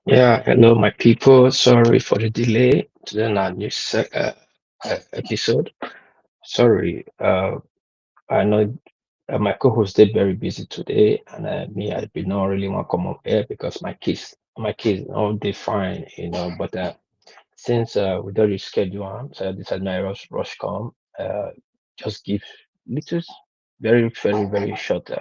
Yeah, hello, my people. Sorry for the delay to the new episode. Sorry, I know my co-host did very busy today, and me, I did not really want to come up here because my kids, all they fine, But since we don't reschedule on, so I decided my rush come. Just give little, very, very, very short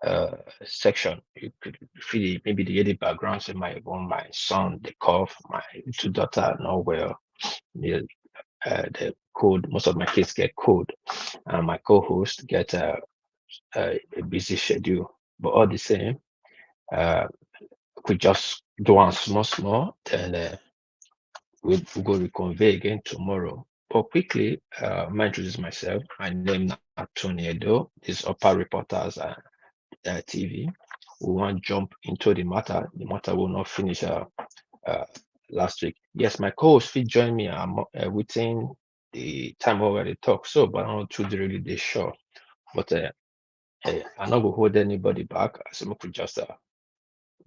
uh section. You could feel maybe the backgrounds in my own my son, the cough, my two daughter are not well. The the cold, most of my kids get cold, and my co-host get a busy schedule. But all the same, uh we just do one small, then we'll go reconvene again tomorrow. But quickly, I introduce myself. My name is Tony Edo. These upper reporters TV. We want to jump into the matter. The matter will not finish uh, last week. Yes, my co-host fit join me within the time already talk. So, but I don't choose really this show. But I'm not gonna hold anybody back. So we could just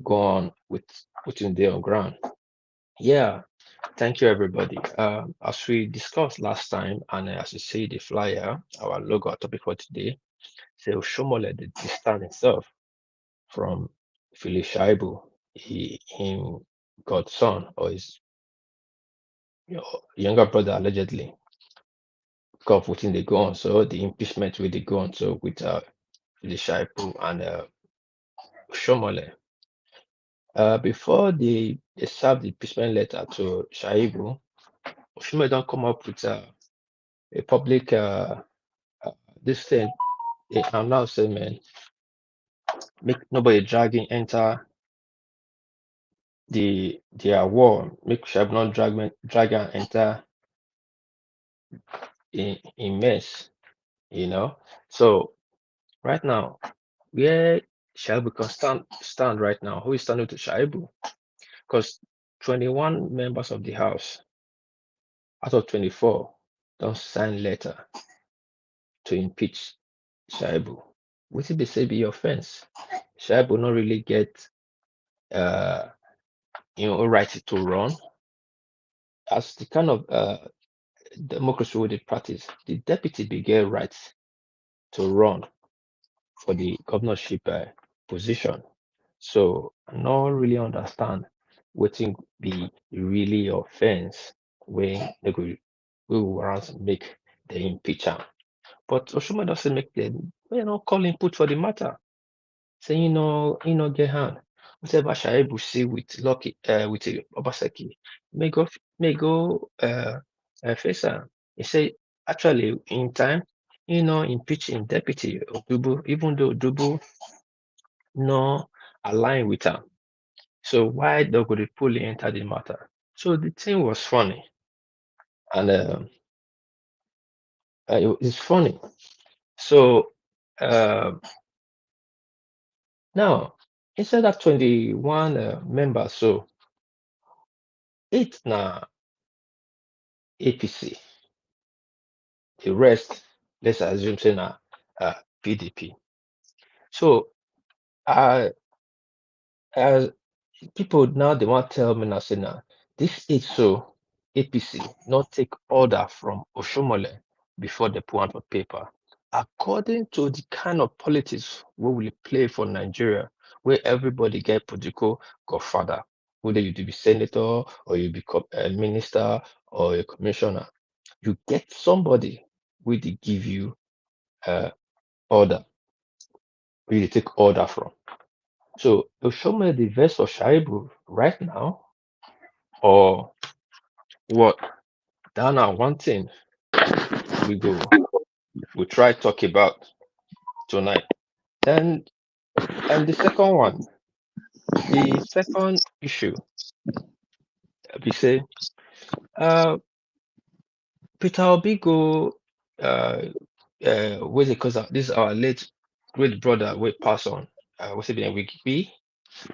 go on with putting there on ground. Yeah, thank you everybody. As we discussed last time, and as you see the flyer, our logo our topic for today, so Shomole the distance itself from Philip Shaibu, him godson or his younger brother allegedly got putting the gun. So the impeachment with the gun. So with Philip Shaibu and Shomole. Before they served the impeachment letter to Shaibu, Shomole don't come up with a public uh, this thing. They announced, man, make nobody dragging enter their war. Make Shaibu not drag and enter in mess, you know. So right now, where Shaibu can stand right now, who is standing to Shaibu? Because 21 members of the House out of 24 don't sign letter to impeach Shaibu. Wetin be say be offense? Shaibu not really get uh right to run as the kind of democracy we dey practice. The deputy be get rights to run for the governorship position. So I no really understand wetin be really offense wey they go wey warrant make dem impeach am. But Oshuma don say make dem no call him put for the matter, say he no get hand. Whatever Shaibu see with Lucky with Obaseki, may go face am. He say actually in time he no impeach him deputy Odubu, even though Odubu no align with am. So why they go dey pull enter the matter? So the thing was funny, and it's funny. So uh, now instead of 21 members, so 8 na APC, the rest let's assume say na PDP. So uh, as people now they want tell me now say now this is so APC not take order from Oshomole before they put on paper. According to the kind of politics we will play for Nigeria, where everybody get political godfather, whether you to be senator or you become a minister or a commissioner, you get somebody where they give you order, where you take order from. So Oshomole the verse of Shaibu right now, or what? That now one thing we go we try talk about tonight. And the second one, the second issue, we say uh Peter Obi go what's it cause this is our late great brother we pass on. What's it been we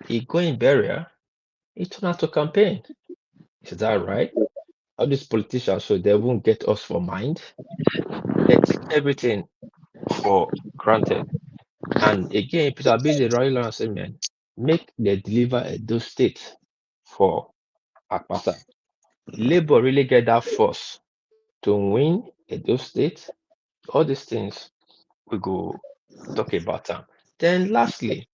he go in burial, he turn out to campaign. Is that right? All these politicians so they won't get us for mind. They take everything for granted. And again, Peter Obi the royal and say, man, make they deliver Edo State. for Akpata. Labour really get that force to win Edo State. All these things we go talk about them. Then lastly,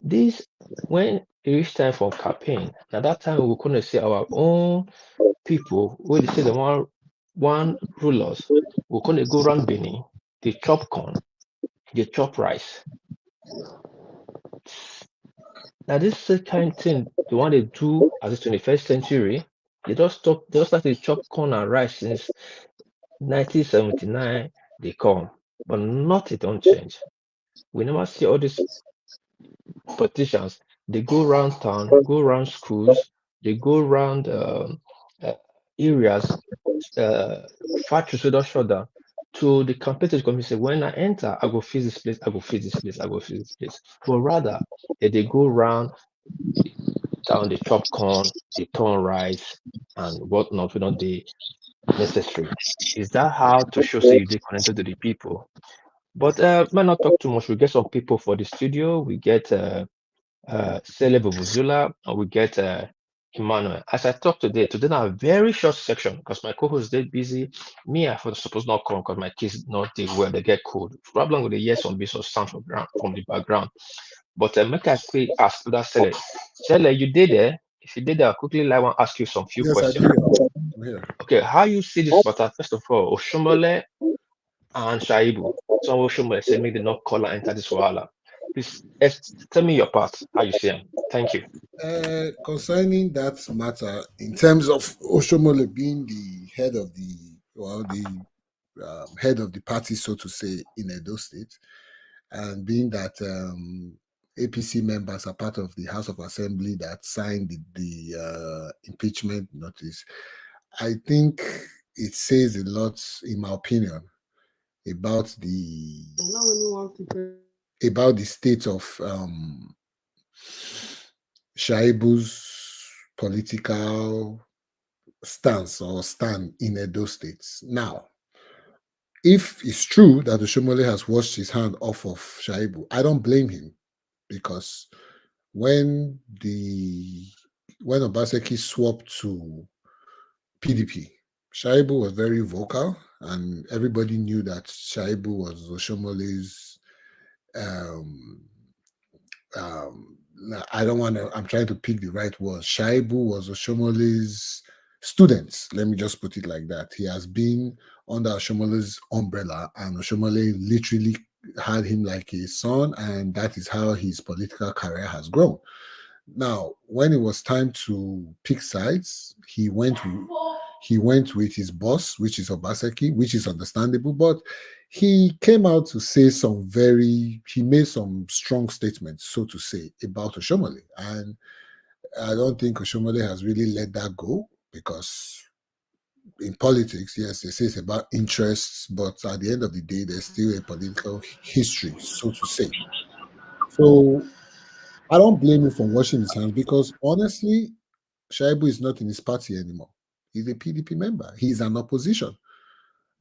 this when it reach time for campaign, na that time we gonna see our own people wey dey say dem wan rule us. We gonna go round Benin, dey chop corn, dey chop rice. Na this kind thing they wan dey do as the 21st century. They just start to chop corn and rice since 1979 they come, but nothing don change. We never see all these politicians. They go round town, go round schools, they go round uh, areas, factories wey don shut down. To the competitors come say, when I enter, I go fix this place, I go fix this place, I go fix this place. But rather, they go round town, they chop corn, they turn rice and whatnot, we not dey necessary. Is that how to show say you dey connected to the people? But might not talk too much. We get some people for the studio. We get Sele Bubuzula, and we get Emmanuel. As I talk today na a very short section because my co-host dey busy. Me, I for suppose not come because my kids not dey well, they get cold. Problem with the hear some bits of sound from the background. But make I quick ask that Sele. Sele, you did there? If you did there, I'll quickly like want ask you some few Yes, I questions. do. I'm here. Okay, how you see this matter? First of all, Oshiomhole and Shaibu. Some Oshiomhole say make they not call and enter this wahala. Please tell me your part, how you see them. Thank you. Concerning that matter, in terms of Oshomole being the head of the head of the party, so to say, in Edo State, and being that APC members are part of the House of Assembly that signed the impeachment notice, I think it says a lot, in my opinion, about the state of Shaibu's political stance or stand in Edo State. Now, if it's true that Oshomole has washed his hand off of Shaibu, I don't blame him because when Obaseki swapped to PDP, Shaibu was very vocal, and everybody knew that Shaibu was Oshomole's um, I don't want to, I'm trying to pick the right word. Shaibu was Oshomole's student. Let me just put it like that. He has been under Oshomole's umbrella, and Oshomole literally had him like his son, and that is how his political career has grown. Now, when it was time to pick sides, he went with his boss, which is Obaseki, which is understandable, but he came out to say he made some strong statements, so to say, about Oshomole. And I don't think Oshomole has really let that go because in politics, yes, they say it's about interests, but at the end of the day, there's still a political history, so to say. So I don't blame him for washing his hands because honestly, Shaibu is not in his party anymore. He's a PDP member. He's an opposition.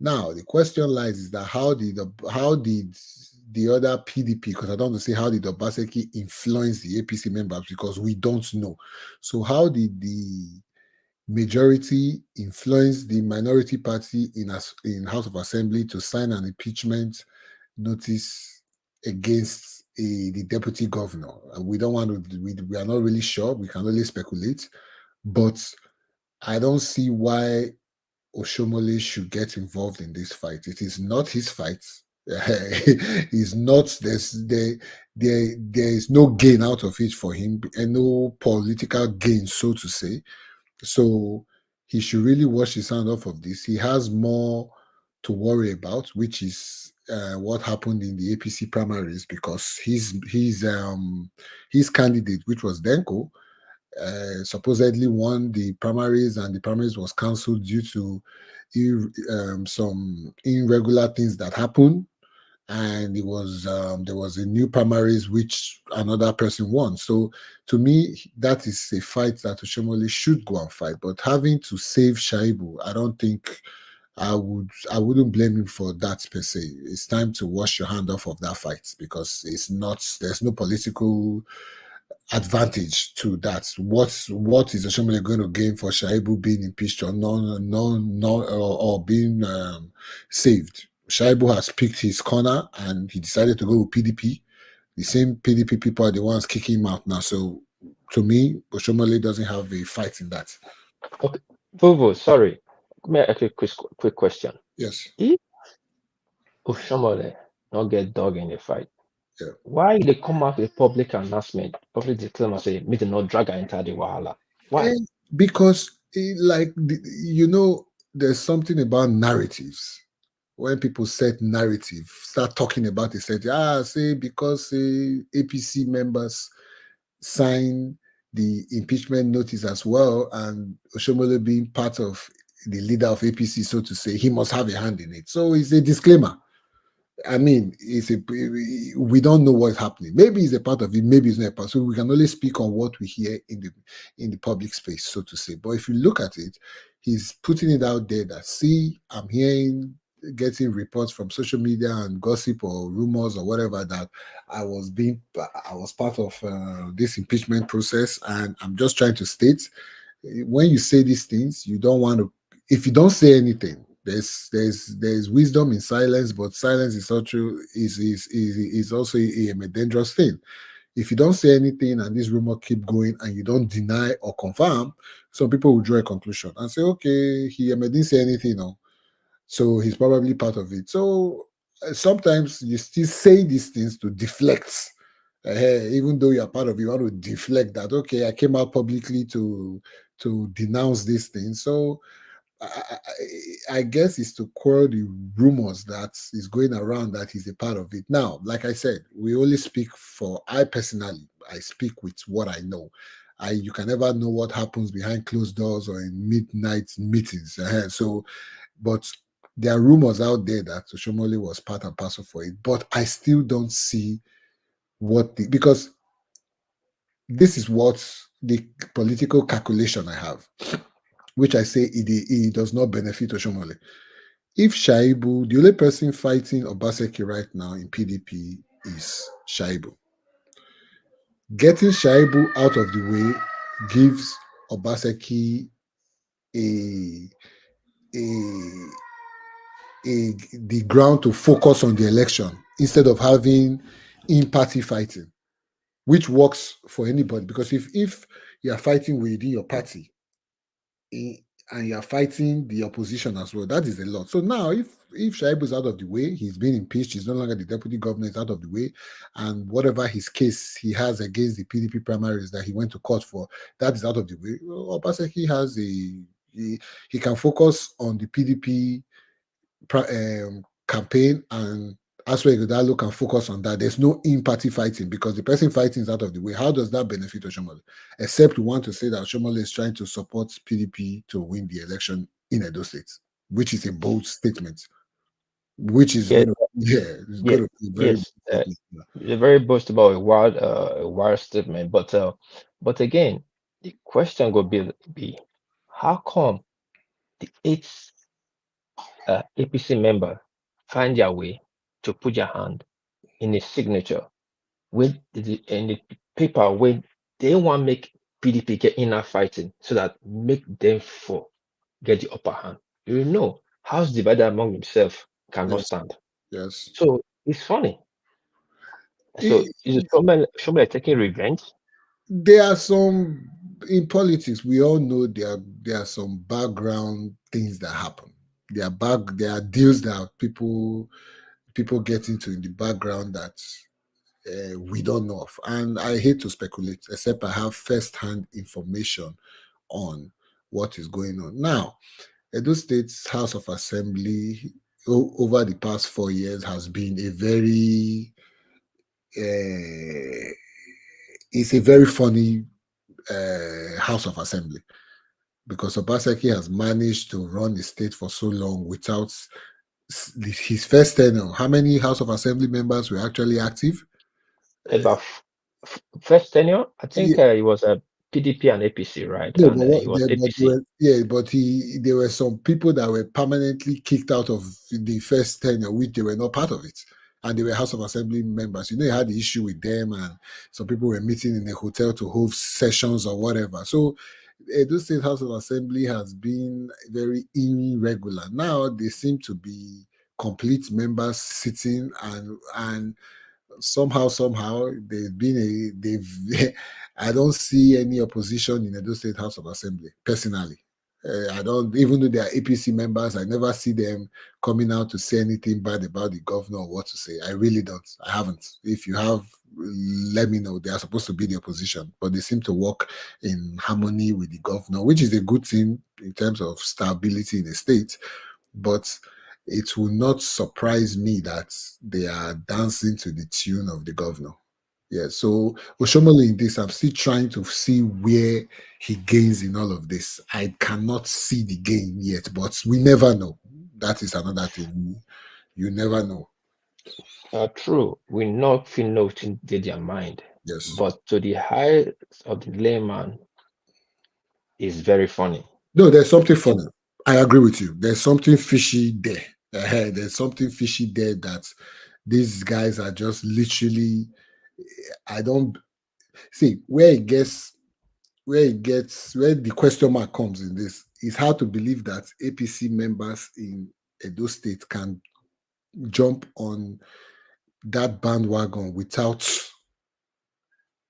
Now the question lies is that how did the other PDP, because I don't want to say how did Obaseki influence the APC members because we don't know. So how did the majority influence the minority party in House of Assembly to sign an impeachment notice against the deputy governor? We don't want to. We are not really sure. We can only speculate, but I don't see why Oshomole should get involved in this fight. It is not his fight. He's not. There is no gain out of it for him, and no political gain, so to say. So he should really wash his hand off of this. He has more to worry about, which is what happened in the APC primaries because his candidate, which was Denko, supposedly won the primaries, and the primaries was cancelled due to some irregular things that happened. And there was a new primaries which another person won. So to me, that is a fight that Oshomole should go and fight. But having to save Shaibu, I don't think I wouldn't blame him for that per se. It's time to wash your hand off of that fight because it's not there's no political advantage to that. What is Oshomole going to gain for Shaibu being impeached or or being saved? Shaibu has picked his corner and he decided to go with PDP. The same PDP people are the ones kicking him out now. So to me, Oshomole doesn't have a fight in that. Okay, Vovo, sorry. May I ask you a quick question? Yes. If Oshiomhole not get dog in the fight, Yeah. why they come out with public announcement, public disclaimer say, me to not drag her into the wahala? Why? And because, there's something about narratives. When people set narrative, start talking about it, say because APC members sign the impeachment notice as well, and Oshomole being part of the leader of APC, so to say, he must have a hand in it. So it's a disclaimer. I mean, we don't know what's happening. Maybe it's a part of it, maybe it's not a part. So we can only speak on what we hear in the public space, so to say. But if you look at it, he's putting it out there that see, I'm hearing, getting reports from social media and gossip or rumors or whatever that I was part of this impeachment process, and I'm just trying to state when you say these things, you don't want to. If you don't say anything, there's wisdom in silence, but silence is also is also a dangerous thing. If you don't say anything and this rumor keep going and you don't deny or confirm, some people will draw a conclusion and say, okay, he didn't say anything, no, so he's probably part of it. So sometimes you still say these things to deflect. Even though you're part of it, you want to deflect that. Okay, I came out publicly to denounce these things. So I guess it's to quell the rumors that is going around that he's a part of it. Now, like I said, we only speak for I personally. I speak with what I know. You can never know what happens behind closed doors or in midnight meetings. So, but there are rumors out there that Oshomole was part and parcel for it. But I still don't see because this is what the political calculation I have, which I say it does not benefit Oshomole. If Shaibu, the only person fighting Obaseki right now in PDP is Shaibu. Getting Shaibu out of the way gives Obaseki a, a, the ground to focus on the election instead of having in-party fighting, which works for anybody. Because if you are fighting within your party, and you're fighting the opposition as well. That is a lot. So now, if Shaibu is out of the way, he's been impeached. He's no longer the deputy governor. Is out of the way, and whatever his case he has against the PDP primaries that he went to court for, that is out of the way. Well, Obaseki has he can focus on the PDP campaign, and Aswe Godalo can focus on that. There's no in-party fighting because the person fighting is out of the way. How does that benefit Oshomole? Except we want to say that Oshomole is trying to support PDP to win the election in Edo State, which is a bold statement, which is Yeah, going to, yeah, it's yeah, going to be very bold yes. statement. You're very boast about a wild statement, but again, the question will be how come the eight APC member find their way to put their hand in a signature with in the paper when they want make PDP get inner fighting so that make them for get the upper hand. You know, house divided among themselves cannot Yes, stand. yes. So it's funny. So It, is Shomel taking revenge? there are some in politics. We all know there are some background things that happen. There are deals that people get into in the background that we don't know of. And I hate to speculate, except I have first-hand information on what is going on. Now, Edo State's House of Assembly over the past 4 years has been a very it's a very funny House of Assembly because Obaseki has managed to run the state for so long without his first tenure. How many House of Assembly members were actually active? About first tenure, I think Yeah, it was a PDP and APC, right? no, And but what he was there, but there APC. were, yeah, but there were some people that were permanently kicked out of the first tenure, which they were not part of it. and they were House of Assembly members. You know, you had the issue with them, and some people were meeting in a hotel to hold sessions or whatever. So Edo State House of Assembly has been very irregular. Now they seem to be complete members sitting, and somehow they've I don't see any opposition in Edo State House of Assembly personally. I don't, even though they are APC members, I never see them coming out to say anything bad about the governor or what to say. I really don't. I haven't. If you have, let me know. They are supposed to be the opposition, but they seem to work in harmony with the governor, which is a good thing in terms of stability in the state. But it will not surprise me that they are dancing to the tune of the governor. Yeah, so Oshiomhole in this, I'm still trying to see where he gains in all of this. I cannot see the gain yet, but we never know. That is another thing. You never know. True, we not feel nothing did their mind, Yes. but to the eyes of the layman, is very funny. No, there's something It, funny. I agree with you. There's something fishy there. There's something fishy there that these guys are just literally. I don't see where the question mark comes in this is hard to believe that APC members in Edo State can jump on that bandwagon without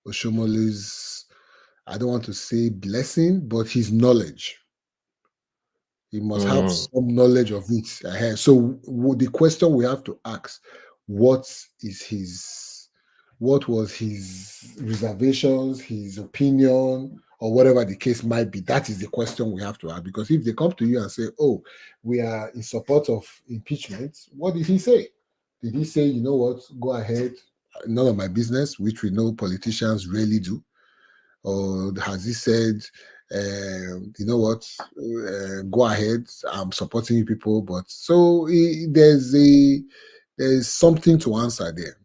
Oshiomole's, I don't want to say blessing, but his knowledge. He must have mm, some knowledge of it ahead. So the question we have to ask, what is his, what was his reservations, his opinion, or whatever the case might be? That is the question we have to ask. Because if they come to you and say, oh, we are in support of impeachment, what did he say? Did he say, you know what, go ahead, none of my business, which we know politicians rarely do? Or has he said, you know what, go ahead, I'm supporting you people? But so there's something to answer there,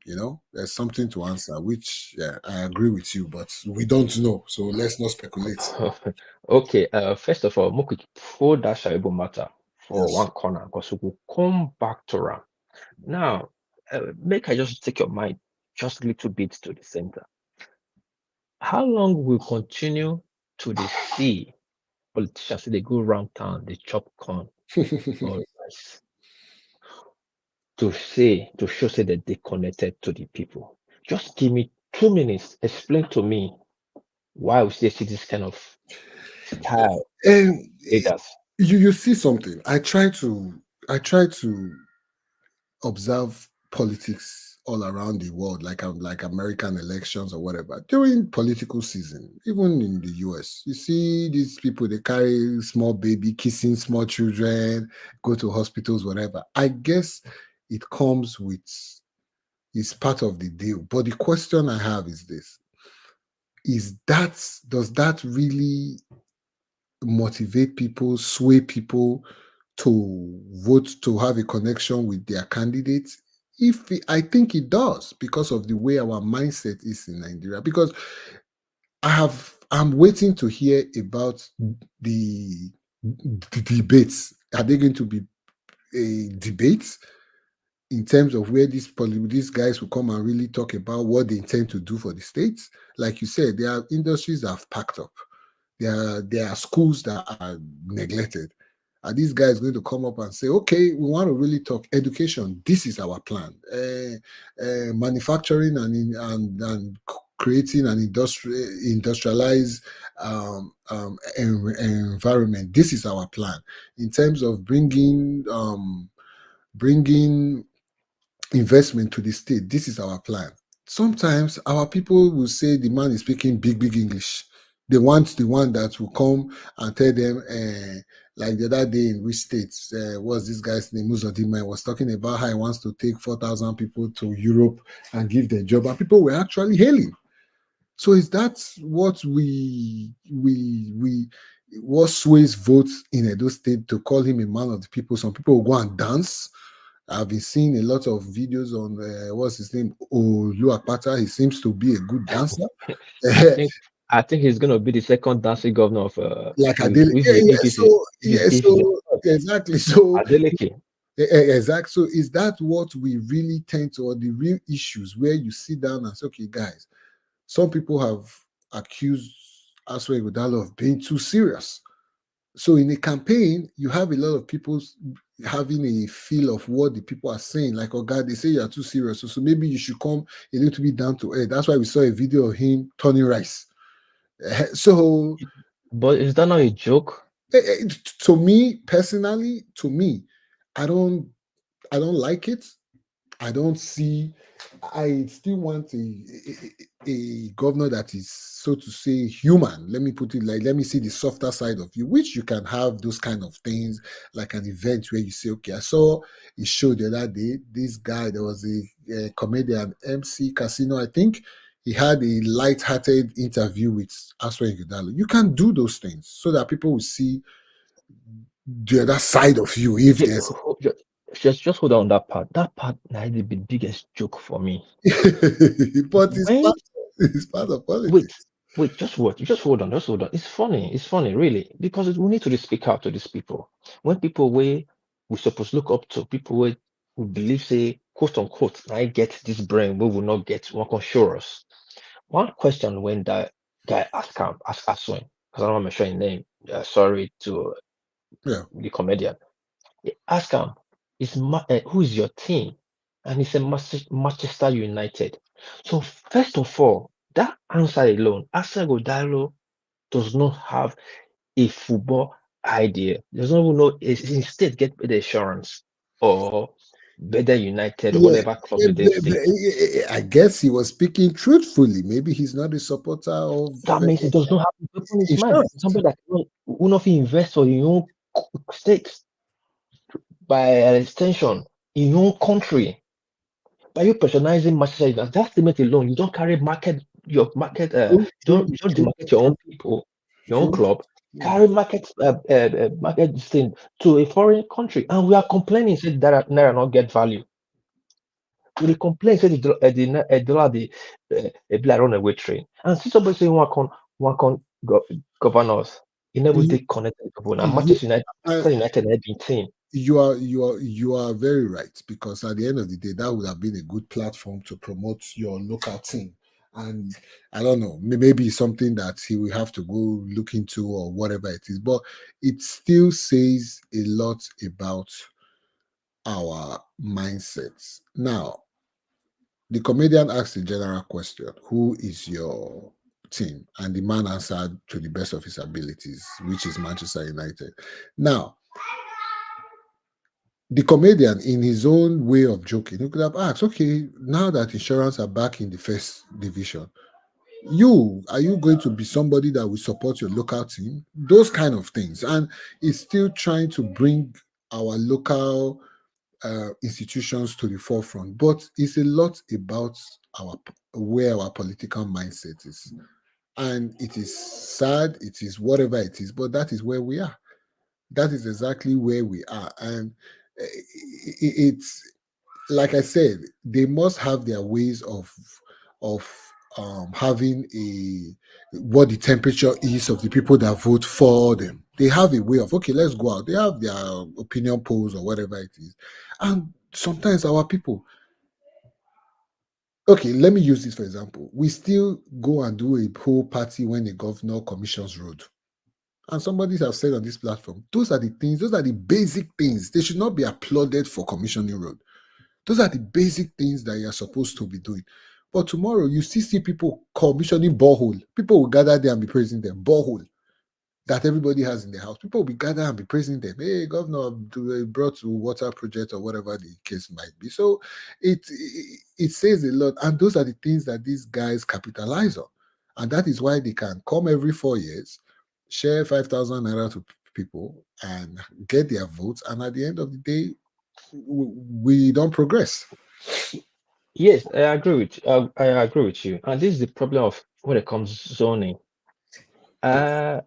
there's something to answer, which, yeah, I agree with you, but we don't know. So let's not speculate. okay, first of all, make we put that Shaibu matter for Yes. one corner because we will come back to Ram. Now, make I just take your mind just a little bit to the center. How long will continue to the see politicians say they go around town, they chop corn or rice to show say that they connected to the people? Just give me 2 minutes. Explain to me why we still see this kind of style And leaders. you see something. I try to observe politics all around the world, like American elections or whatever. During political season, even in the US, you see these people, they carry small baby, kissing small children, go to hospitals, whatever. I guess it comes with, it's part of the deal. But the question I have is this: does that really motivate people, sway people to vote, to have a connection with their candidates? I think it does, because of the way our mindset is in Nigeria. Because I'm waiting to hear about the, the debates. Are they going to be a debate in terms of where these guys will come and really talk about what they intend to do for the states? Like you said, there are industries that have packed up. There are schools that are neglected. Are these guys going to come up and say, okay, we want to really talk education? This is our plan. Manufacturing and creating an industrialized environment. This is our plan in terms of bringing investment to the state. This is our plan. Sometimes our people will say the man is speaking big English. They want the one that will come and tell them, like the other day in which states, what's this guy's name? Muzodima was talking about how he wants to take 4,000 people to Europe and give them job, and people were actually hailing. So is that what sways votes in Edo State to call him a man of the people? Some people will go and dance. I've been seeing a lot of videos on what's his name, Oluwapata. He seems to be a good dancer. I think I think he's gonna be the second dancing governor of Like if Adele. if Yeah, the yeah. APC So yeah, if the so exactly. So Adeleke. Exactly. So is that what we really tend to, or the real issues where you sit down and say, okay, guys, some people have accused Aswa Igodalo of being too serious. So in a campaign, you have a lot of people having a feel of what the people are saying. Like, oh God, they say you are too serious. So maybe you should come a little bit down to earth. That's why we saw a video of him turning rice. So But is that not a joke? to me personally, I don't I don't like it. I don't see. I still want a governor that is, so to say, human. Let me put it like, let me see the softer side of you, which you can have those kind of things, like an event where you say, okay, I saw a show the other day. This guy, there was a comedian, MC Casino, I think. He had a light-hearted interview with Aswa Ighodalo. You can do those things so that people will see the other side of you if Ju- there's. ho- ju- just hold on that part. That part is the biggest joke for me. But When it's part of wait, politics. just hold on, just hold on. It's funny, really, because we need to speak out to these people. When people we supposed look up to, people we believe say quote unquote, I get this brain, we will not get one can show us. One question when that guy asked when, because I don't want to mention his name. Sorry to Yeah. the comedian. He asked him, who is your team? And he said Manchester United. So first of all, that answer alone, Arsenal Godalo does not have a football idea. Does not even know instead get the assurance or better United or Yeah. whatever club they say. I guess he was speaking truthfully. Maybe he's not a supporter of That means he does not have the people in his mind. insurance. Somebody that will not invest for your own stakes by extension in your own country. By you patronizing Manchester United, that statement alone, you don't carry market your market. True, true, You don't true, demarket your own true, people, your own true. club. Yeah. Carry market this thing to a foreign country, and we are complaining say that naira not get value. We dey complain say the dollar the be like runaway train, and see somebody say one con govern us. He never You, take connected people. Now you, uh, Manchester United had been team. you are very right, because at the end of the day, that would have been a good platform to promote your local team. And I don't know, maybe it's something that he will have to go look into or whatever it is. But it still says a lot about our mindsets. Now, the comedian asked a general question: who is your team? And the man answered to the best of his abilities, which is Manchester United. Now, the comedian, in his own way of joking, he could have asked, okay, now that insurance are back in the first division, are you going to be somebody that will support your local team? Those kind of things. And it's still trying to bring our local institutions to the forefront. But it's a lot about our where our political mindset is. And it is sad, it is whatever it is, but that is where we are. That is exactly where we are. And it's like I said, they must have their ways of having a what the temperature is of the people that vote for them. They have a way of, okay, let's go out. They have their opinion polls or whatever it is, and sometimes our people. Okay, let me use this for example. We still go and do a whole party when a governor commissions road. And somebody has said on this platform, those are the things, those are the basic things. They should not be applauded for commissioning road. Those are the basic things that you're supposed to be doing. But tomorrow, you still see people commissioning borehole. People will gather there and be praising them. Borehole that everybody has in their house. People will be gathered and be praising them. Hey, governor brought to water project or whatever the case might be. So it says a lot. And those are the things that these guys capitalize on. And that is why they can come every 4 years, share 5,000 naira to people and get their votes. And at the end of the day, we don't progress. Yes, I agree with I agree with you. And this is the problem of when it comes zoning. Uh,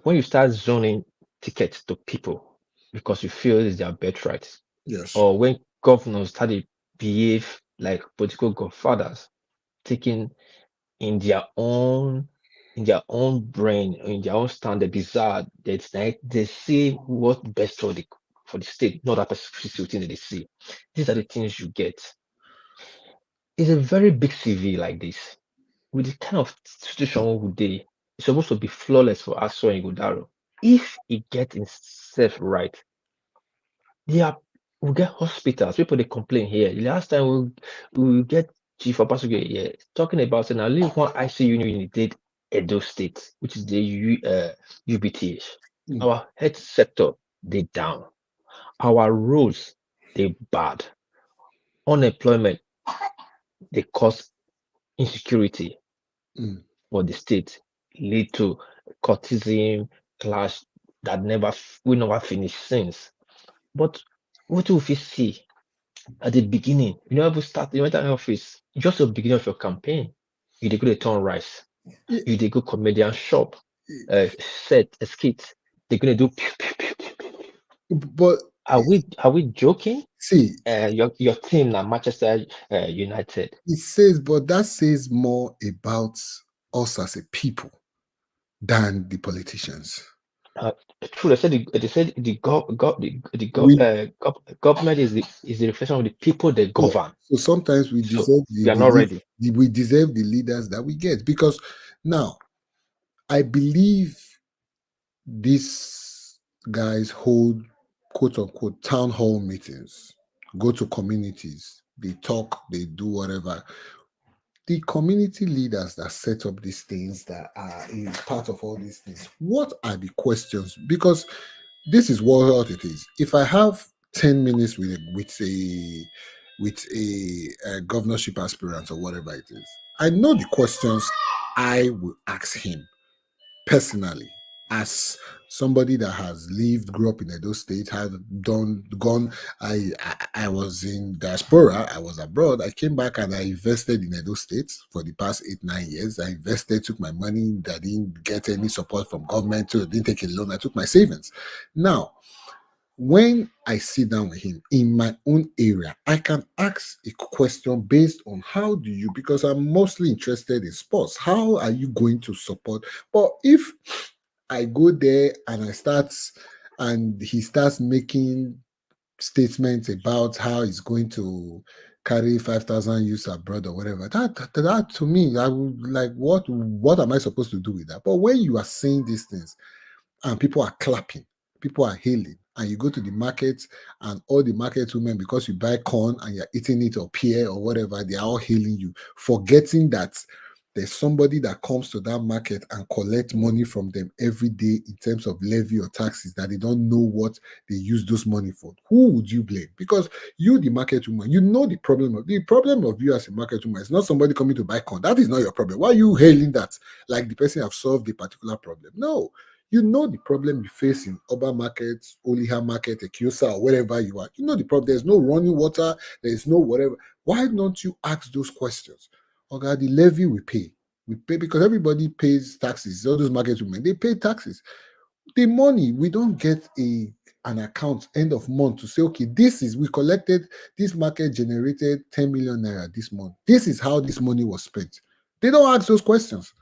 when you start zoning tickets to people because you feel it's their birthright, Yes. or when governors start to behave like political godfathers, taking in their own brain, in their own standard, bizarre, they say what best for the for the state, not that person within the sea. These are the things you get. It's a very big CV like this. With the kind of situation we dey, it's supposed to be flawless for Aso and Ighodalo. If he get himself right, yeah, we get hospitals. People they complain here. The last time we get Chief Obasugye here talking about saying, I live one ICU unit in Edo State, which is the UBTH. Mm, Our health sector they down. Our roads they bad. Unemployment they cause insecurity mm. for the state, lead to cultism, clash that we never finish since. But what do we see at the beginning? You never start, you enter office, just the beginning of your campaign. You dey go dey turn rice, It- you dey go comedian shop, set a skit, they're gonna do pew, pew, pew, pew, pew. but Are we joking? see, Your team now Manchester United. it says, but that says more about us as a people than the politicians. Uh, True, they said We government is the reflection of the people they yeah. govern. So sometimes we So deserve we are not ready. we deserve the leaders that we get because now I believe these guys hold quote unquote town hall meetings, go to communities, they talk, they do whatever. The community leaders that set up these things that are in part of all these things, what are the questions? Because this is what it is. If I have 10 minutes with a governorship aspirant or whatever it is, I know the questions I will ask him personally as somebody that has lived, grew up in Edo State, had gone. I was in diaspora, I was abroad, I came back and I invested in Edo State for the past 8, 9 years. I invested, took my money, I didn't get any support from government, so I didn't take a loan, I took my savings. Now, when I sit down with him in my own area, I can ask a question based on how do you, because I'm mostly interested in sports, how are you going to support? But if I go there and and he starts making statements about how he's going to carry 5,000 youths abroad or whatever, that to me, I would like, what am I supposed to do with that? But when you are saying these things, and people are clapping, people are hailing, and you go to the market and all the market women, because you buy corn and you're eating it or pear or whatever, they are all hailing you, forgetting that there's somebody that comes to that market and collect money from them every day in terms of levy or taxes that they don't know what they use those money for. Who would you blame? Because you, the market woman, you know the problem of you as a market woman is not somebody coming to buy corn. That is not your problem. Why are you hailing that like the person have solved a particular problem? No, you know the problem you face in urban markets, Oliha market, Ekiosa, or wherever you are. You know the problem. There's no running water. There's no whatever. Why don't you ask those questions? Okay, the levy we pay. We pay because everybody pays taxes. All those market women, they pay taxes. The money, we don't get an account end of month to say, okay, we collected, this market generated 10 million naira this month. This is how this money was spent. They don't ask those questions.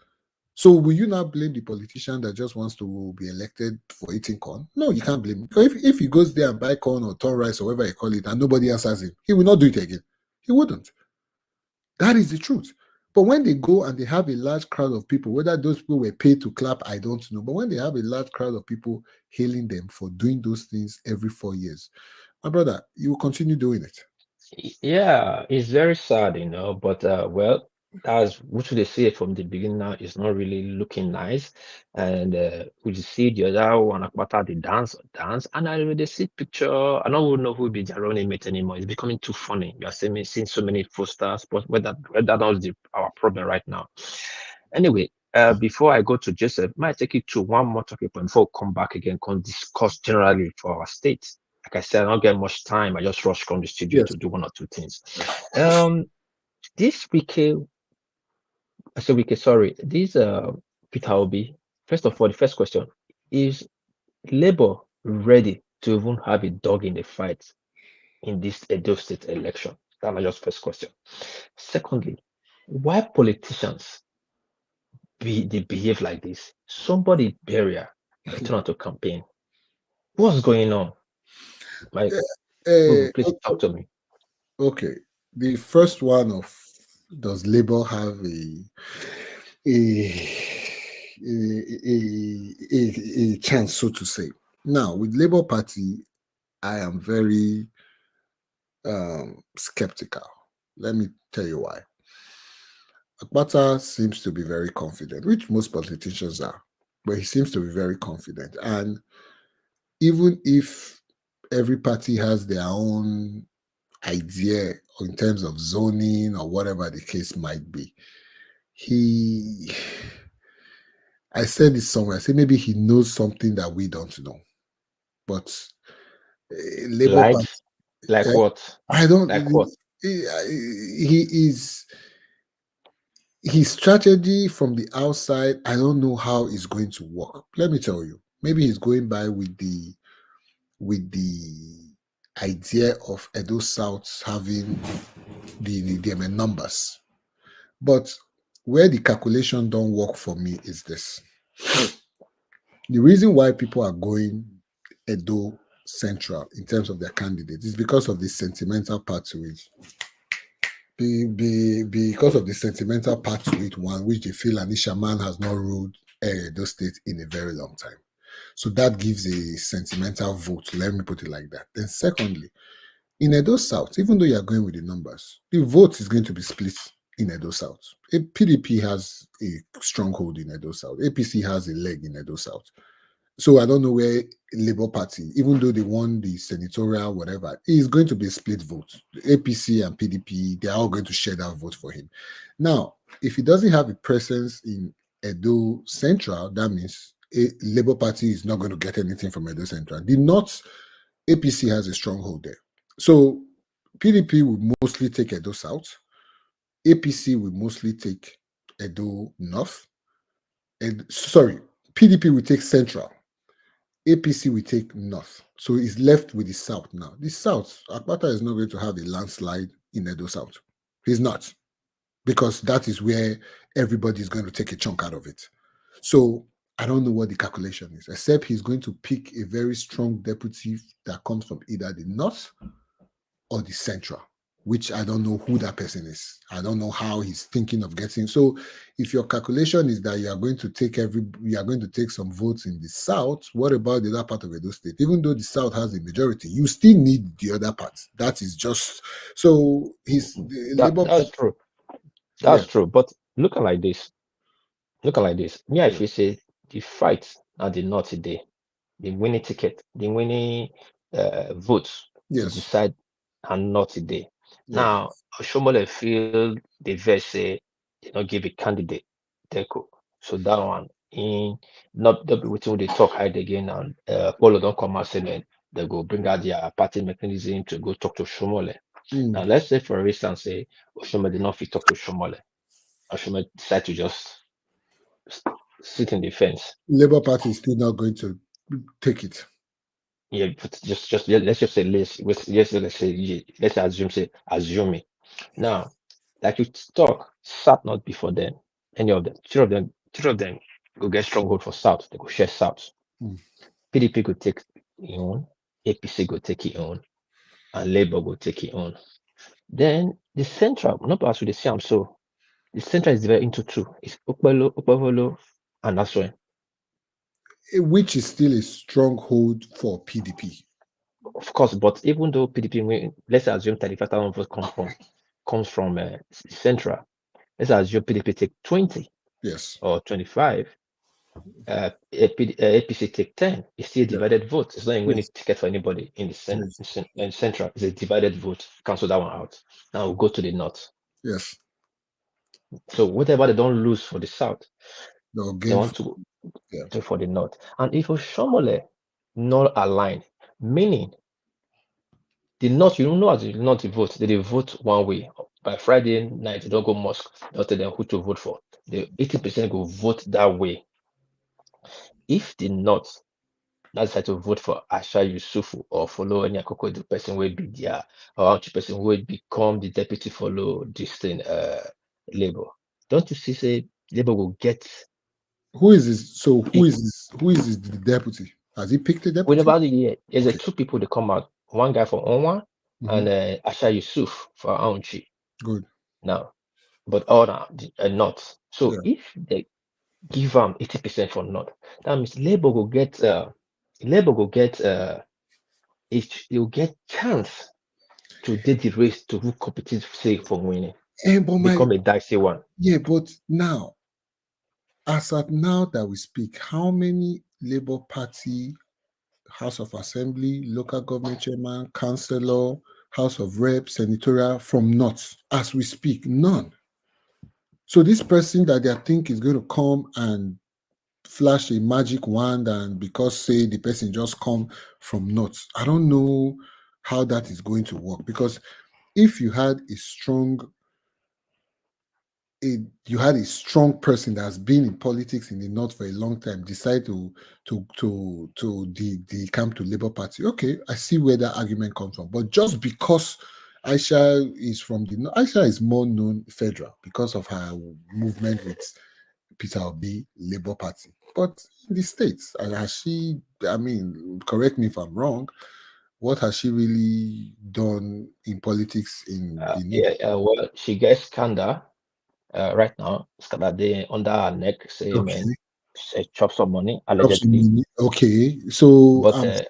So will you not blame the politician that just wants to be elected for eating corn? No, you can't blame him. Because if he goes there and buy corn or turn rice or whatever you call it and nobody answers him, he will not do it again. He wouldn't. That is the truth. But when they go and they have a large crowd of people, whether those people were paid to clap, I don't know. But when they have a large crowd of people hailing them for doing those things every 4 years, my brother, you will continue doing it. Yeah, it's very sad, but well, that's what they say from the beginning now is not really looking nice. And we just see the other one about the dance, and I really see picture. I don't even know who will be their running mate anymore. It's becoming too funny. You are seeing so many posters, but whether that was our problem right now. Anyway, before I go to Joseph, might take you to one more talking point before we come back again, can discuss generally for our state. Like I said, I don't get much time. I just rush from the studio Yes. to do one or two things. Um, this sorry, this Peter Obi. First of all, the first question is Labour ready to even have a dog in the fight in this Edo State election? That's my just first question. Secondly, why politicians they behave like this? Somebody barrier, they turn out to campaign. What's going on? Mike, Uh, please talk to me. okay. The first one of, does Labour have a a chance, so to say? Now, with Labour Party, I am very skeptical. Let me tell you why. Akpata seems to be very confident, which most politicians are, but he seems to be very confident. And even if every party has their own idea in terms of zoning or whatever the case might be, he, I said this somewhere, I said maybe he knows something that we don't know. But Labour Like, Party, like eh, what? I don't, Like what? he is, his strategy from the outside, I don't know how it's going to work. Let me tell you. Maybe he's going by with the idea of Edo South having the numbers. But where the calculation don't work for me is this. The reason why people are going Edo Central in terms of their candidates is because of the sentimental part to it. Because of the sentimental part to it, one, which they feel Anisha Man has not ruled Edo State in a very long time. So that gives a sentimental vote. Let me put it like that. Then, secondly, in Edo South, even though you are going with the numbers, the vote is going to be split in Edo South. PDP has a stronghold in Edo South. APC has a leg in Edo South. So I don't know where Labour Party, even though they won the senatorial, whatever, is going to be a split vote. The APC and PDP, they are all going to share that vote for him. Now, if he doesn't have a presence in Edo Central, that means a Labour Party is not going to get anything from Edo Central. The North, APC has a stronghold there. So PDP will mostly take Edo South. APC will mostly take Edo North. And sorry, PDP will take Central. APC will take North. So he's left with the South now. The South, Akpata is not going to have a landslide in Edo South. He's not, because that is where everybody is going to take a chunk out of it. So I don't know what the calculation is, except he's going to pick a very strong deputy that comes from either the North or the Central, which I don't know who that person is. I don't know how he's thinking of getting. So if your calculation is that you are going to take some votes in the South, what about the other part of Edo State? Even though the South has a majority, you still need the other part. That is just so his the Labour That's Party. true. Yeah. That's true. But look at like this. Me, I Yeah. feel say the fight at the North today, the winning ticket, the winning votes to Yes. decide and not today. Yes. Now, Oshomole feel the verse say they not give a candidate Deco. So that one in not the waiting they talk hide again and Polo don't come out saying they go bring out their party mechanism to go talk to Shomole. Now Mm. let's say for instance say Oshomole did not fit talk to Shomole. Oshomole decide to just s- sit in the fence. Labour Party is still not going to take it. Yeah, but let's just say let's say let's assume say assume it. Now, like you talk, South not before then. Any of them, three of them go get stronghold for South. They go share South. Mm. PDP go take it own, APC go take it own, and Labour go take it own. Then the central, not as we dey see am so, the central is divided into two. It's Okpebholo, and Aswen. Which is still a stronghold for PDP. Of course, but even though PDP win, let's assume 35,000 votes comes from central. Let's assume PDP take 20 Yes. or 25. APC take 10. It's still a Yeah. divided vote. It's not a winning Yes. ticket for anybody in the Yes. central. It's a divided vote. Cancel that one out. Now we'll go to the north. Yes. So whatever they don't lose for the south, They'll they gain. want to Yeah. do for the north. And if Oshomole not aligned, meaning the north, you don't know as the north they vote, they vote one way. By Friday night, they don't go mosque. They'll tell them who to vote for. The 80% go vote that way. If the north now decide to vote for Asha Yusufu or follow any Akoko, the person will be there, or the person will become the deputy follow this thing, Labour. Don't you see, say Labour will get Who is this? So who it is this? Who is this, the deputy? Has he picked a deputy? whenever the year, there's a Okay. two people they come out. one guy for Onwa Mm-hmm. and Asha Yusuf for Aunchi. Good. Now, but all not. So Yeah. if they give them 80% for not, that means Labour will get each you'll get chance to take the race to who competitive say for winning. But Become a dicey one. but now, as at now that we speak, how many Labour Party House of Assembly, local government chairman, councillor, House of Reps, senatorial from North as we speak? None. So this person that they think is going to come and flash a magic wand, and because say the person just come from North, I don't know how that is going to work. Because if you had a strong person that has been in politics in the North for a long time decide to come to Labour Party. Okay, I see where that argument comes from. But just because Aisha is from the Aisha is more known federal because of her movement with Peter Obi Labour Party. But in the States, has she, I mean, correct me if I'm wrong, what has she really done in politics in the North? Well, she gets scandal right now. Scandal they under her neck, say man, Okay. she chop some money Jobs in allegedly. Okay. So But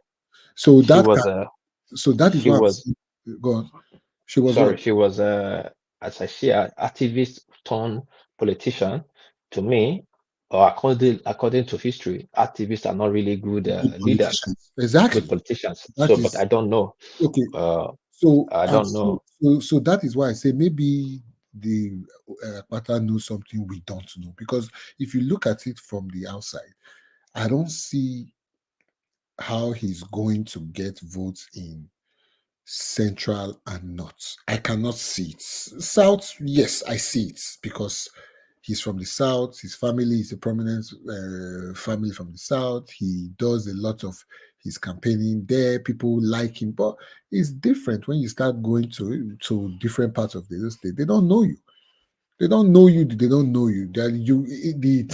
so she that was so that is she what I'm was saying. Go on. She was sorry, what? she was as I see an activist turned politician. To me, or according to history, activists are not really good Good leaders, politicians. good Exactly. politicians. That So, but I is don't know. okay. Uh, So I I'm don't so, know. so that is why I say maybe the Pata knows something we don't know. Because if you look at it from the outside, I don't see how he's going to get votes in Central and North. I cannot see it. South, yes, I see it because he's from the South. His family is a prominent family from the South. He does a lot of his campaigning there. People like him, but it's different when you start going to different parts of the state. They don't know you. They don't know you. They don't know you. The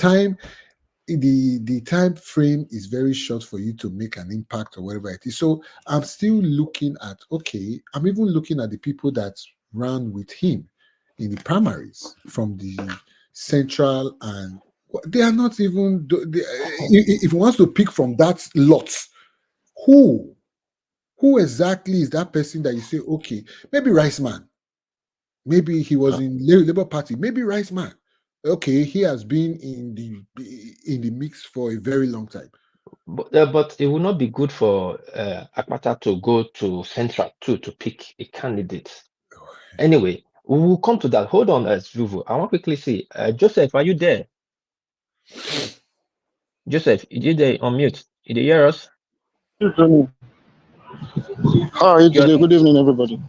time frame is very short for you to make an impact or whatever it is. So I'm still looking at, okay, I'm even looking at the people that ran with him in the primaries from the central, and they are not even if he wants to pick from that lot, who who exactly is that person that you say, okay, maybe Rice Man, maybe he was in Labour Party, maybe Rice Man. Okay, he has been in the mix for a very long time. But it will not be good for Akpata to go to Central too to pick a candidate. Anyway, we will come to that. Hold on, Vuvu. I want to quickly see. Joseph, are you there? Joseph, you there on mute? Did you hear us? Good evening. How are you You're, today? Good evening, everybody.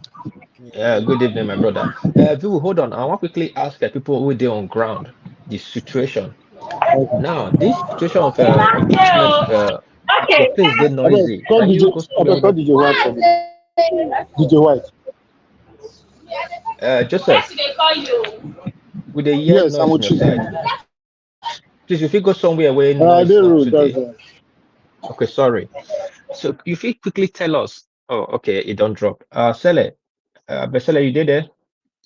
good evening, my brother. Vuvu, hold on. I want to quickly ask the people who are there on ground the situation. Now, this situation of impeachment, your place they I beg, noisy. call Can you DJ. go I somewhere beg, call where DJ White for me. DJ White. Joseph, with the ear Yes, I'm noise from with your you. side, please, if you go somewhere where They noise not road, that's today. right. Okay, sorry. So if you quickly tell us, oh, okay, it don't drop. Sele, but Sele, you did there?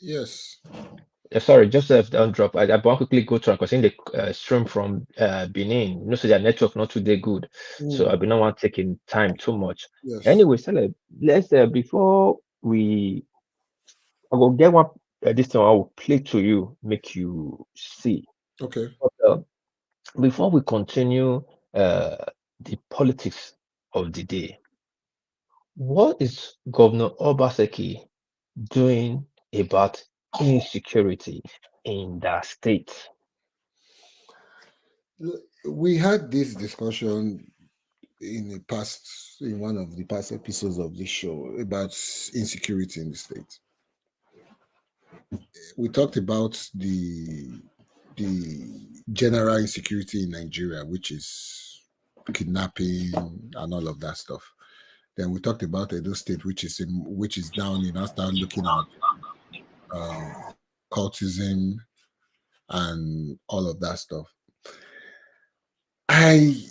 Yes. Sorry, Joseph, don't drop. I want quickly go to because in the stream from Benin, you know, so their network not too they good. So Mm, I do not want taking time too much. yes. Anyway, Sele, let's before I will get one this thing I will play to you, make you see. Okay. But, before we continue uh the politics of the day, what is Governor Obaseki doing about insecurity in that state? We had this discussion in one of the past episodes of this show about insecurity in the state. We talked about the general insecurity in Nigeria, which is kidnapping and all of that stuff. Then we talked about Edo State, which is down. You now start looking at um, cultism and all of that stuff. I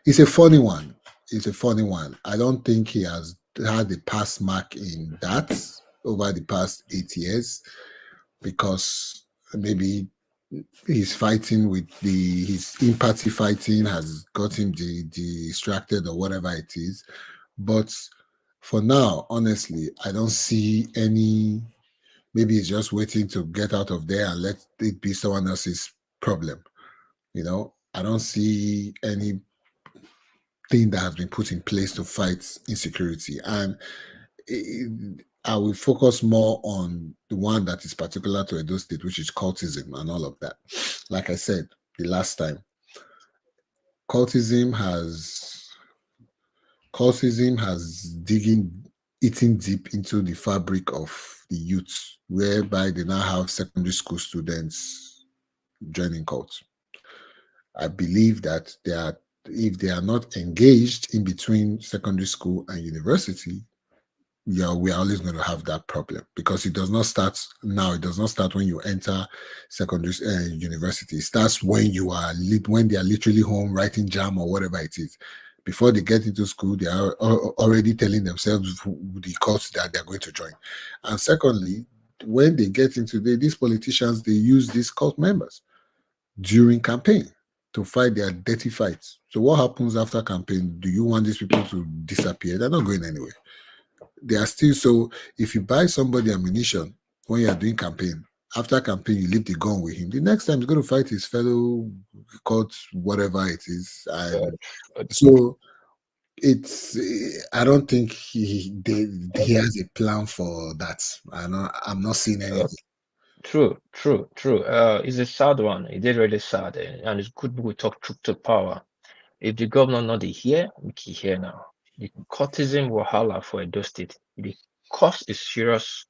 It's a funny one. is a funny one. I don't think he has had a pass mark in that over the past 8 years because maybe he's fighting with his empathy fighting has got him distracted or whatever it is. But for now, honestly, I don't see any. Maybe he's just waiting to get out of there and let it be someone else's problem. I don't see anything that has been put in place to fight insecurity. And I will focus more on the one that is particular to Edo State, which is cultism and all of that. Like I said the last time, cultism has cultism has eating deep into the fabric of the youth, whereby they now have secondary school students joining cults. I believe that if they are not engaged in between secondary school and university, yeah, we are always going to have that problem because it does not start now. It does not start when you enter secondary university. It starts when when they are literally home writing jam or whatever it is. Before they get into school, they are already telling themselves the course that they're going to join. And secondly, when they get into these politicians, they use these cult members during campaign to fight their dirty fights. So what happens after campaign? Do you want these people to disappear? They're not going anywhere. They are still. So if you buy somebody ammunition when you are doing campaign, after campaign you leave the gun with him. The next time he's going to fight his fellow court, whatever it is, Uh, and so it's. I don't think he has a plan for that. I'm not seeing uh, anything. True, true, true. It's a sad one. It is really sad, and it's good we talk truth to power. If the governor not dey hear, make he hear now. The cultism wahala for Edo State, the cost is serious.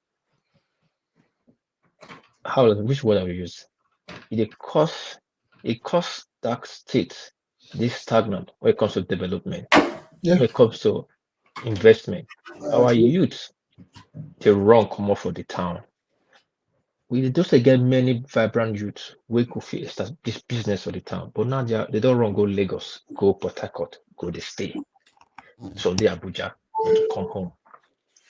Which word I will use? It cost that state this stagnant when it comes to development, Yeah, when it comes to investment. I Our agree. youth, they run comot for the town. We just get many vibrant youths wey go fit start this business for the town, but now they don't run go Lagos, go Port Harcourt, go dey stay. Some dey Abuja, not to come home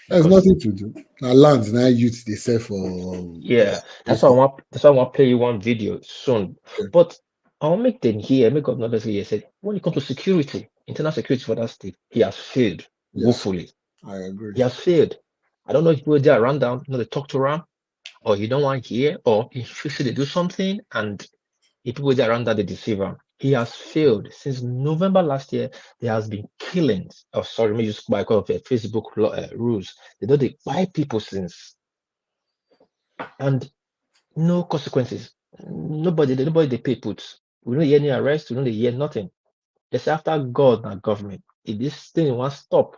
There's because nothing to do. Now land now youth they sell for yeah, this thing. that's why I want play you one video soon. Yeah. But I want make them hear, make God not hear say when it comes to security, internal security for that state, he has failed Yes, woefully. I agree. He has failed. I don't know if people there around down, they talk to Ram, or you don't want to hear, or he should say they do something and the people that around that they deceive him. He has failed since November last year. There has been killings. Oh, sorry, me just by call of Facebook rules. They don't they buy people since, and no consequences. Nobody they pay put. We don't hear any arrest. We don't hear nothing. They say after God and government, if this thing won't stop,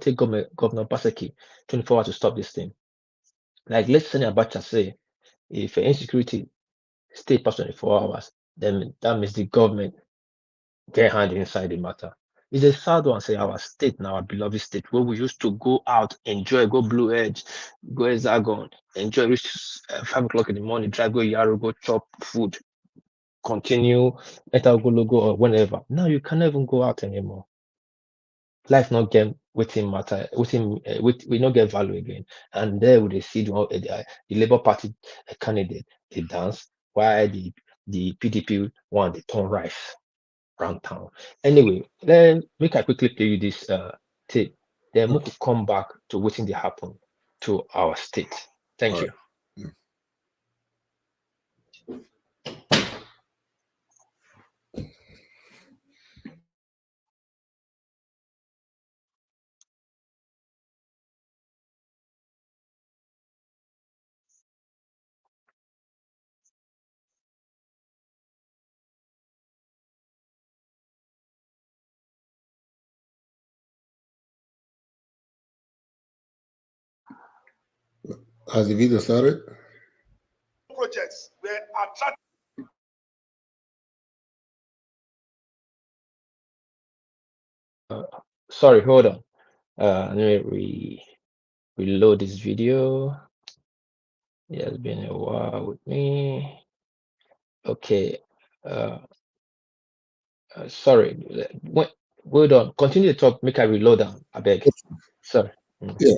take Governor Paseki 24 hours to stop this thing. Like let's say Abacha say, if insecurity stay past 24 hours, then that means the government get hand inside the matter. It's a sad one, say our state now, our beloved state, where we used to go out, enjoy, go Blue Edge, go Hexagon, enjoy, reach 5 o'clock in the morning, drive, go Yaro, go chop food, continue, enter go logo or whenever. Now you can't even go out anymore. Life not get waiting matter, we not get value again. And there we see the Labour Party candidate, they dance, while the PDP one, they turn rice round town. Anyway, then make I quickly play you this tape. Then we could come back to waiting they happen to our state. All Thank right. you. Yeah. Has the video started? Projects were attracted. Sorry, hold on. Let me reload this video. It has been a while with me. Okay. Uh, Sorry. Hold on. Continue to talk. Make I reload them. I beg. Sorry. Mm. Yeah.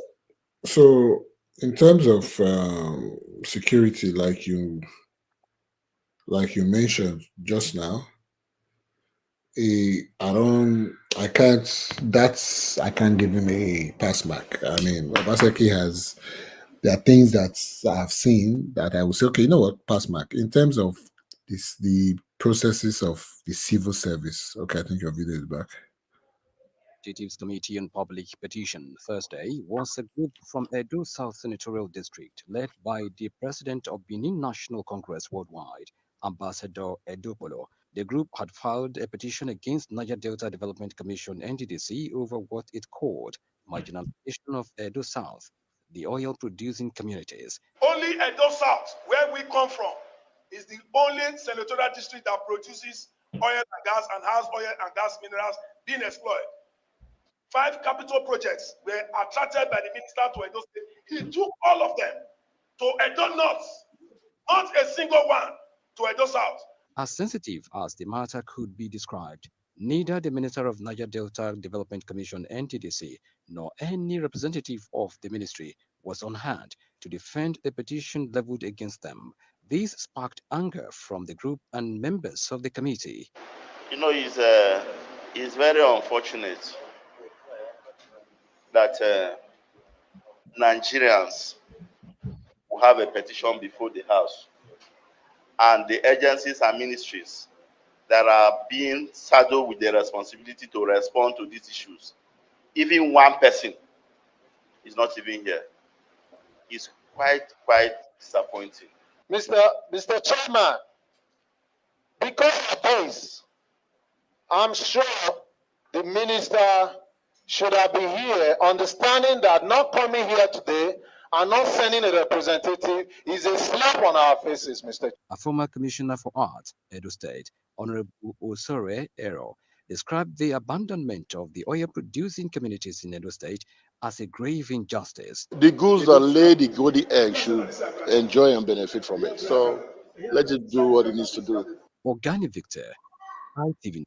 So in terms of security, like you mentioned just now, I can't give him a pass mark. I mean, Obaseki has, there are things that I've seen that I will say, okay, you know what, pass mark. In terms of the processes of the civil service. Okay, I think your video is back. Executives Committee on Public Petition Thursday was a group from Edo South Senatorial District led by the President of Benin National Congress Worldwide, Ambassador Edopolo. The group had filed a petition against Niger Delta Development Commission NDDC over what it called marginalization of Edo South, the oil-producing communities. Only Edo South, where we come from, is the only senatorial district that produces oil and gas and has oil and gas minerals being exploited. 5 capital projects were attracted by the minister to Edo State. He took all of them to Edo North, not a single one to Edo South. As sensitive as the matter could be described, neither the Minister of Niger Delta Development Commission NTDC nor any representative of the ministry was on hand to defend the petition leveled against them. This sparked anger from the group and members of the committee. You know, it's very unfortunate that Nigerians will have a petition before the House and the agencies and ministries that are being saddled with the responsibility to respond to these issues. Even one person is not even here. It's quite disappointing. Mr. Chairman, because of this, I'm sure the minister should have been here, understanding that not coming here today and not sending a representative is a slap on our faces, Mr. A former commissioner for arts, Edo State, Honorable Osore Ero, described the abandonment of the oil-producing communities in Edo State as a grave injustice. The goose that lay the golden egg should enjoy and benefit from it. So let it do what it needs to do. Organic Victor, ITV.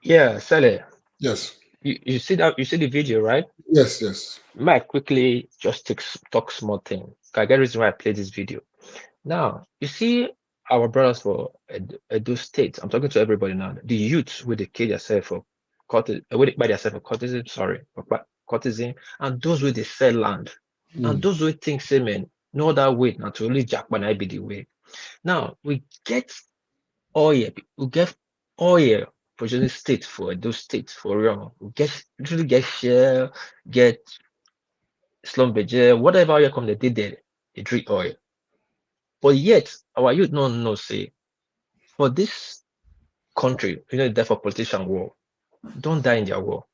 Yeah, Sally. Yes. You see that? You see the video, right? Yes, yes. Might quickly just talk small thing. I get reason why I play this video. Now, you see our brothers for Edo State. I'm talking to everybody now. The youths with the kill themselves for by themselves for courtesan, sorry, for courtesan, and those with the sell land, and those who think say man, no other way not to only Jackman I be the way. Now we get oil, we get oil for the state for Edo State for real. We get literally get share, get slum whatever oil come they did there, they drink oil. But yet, our youth don't know, say, for this country, you know, therefore politician war, don't die in their war.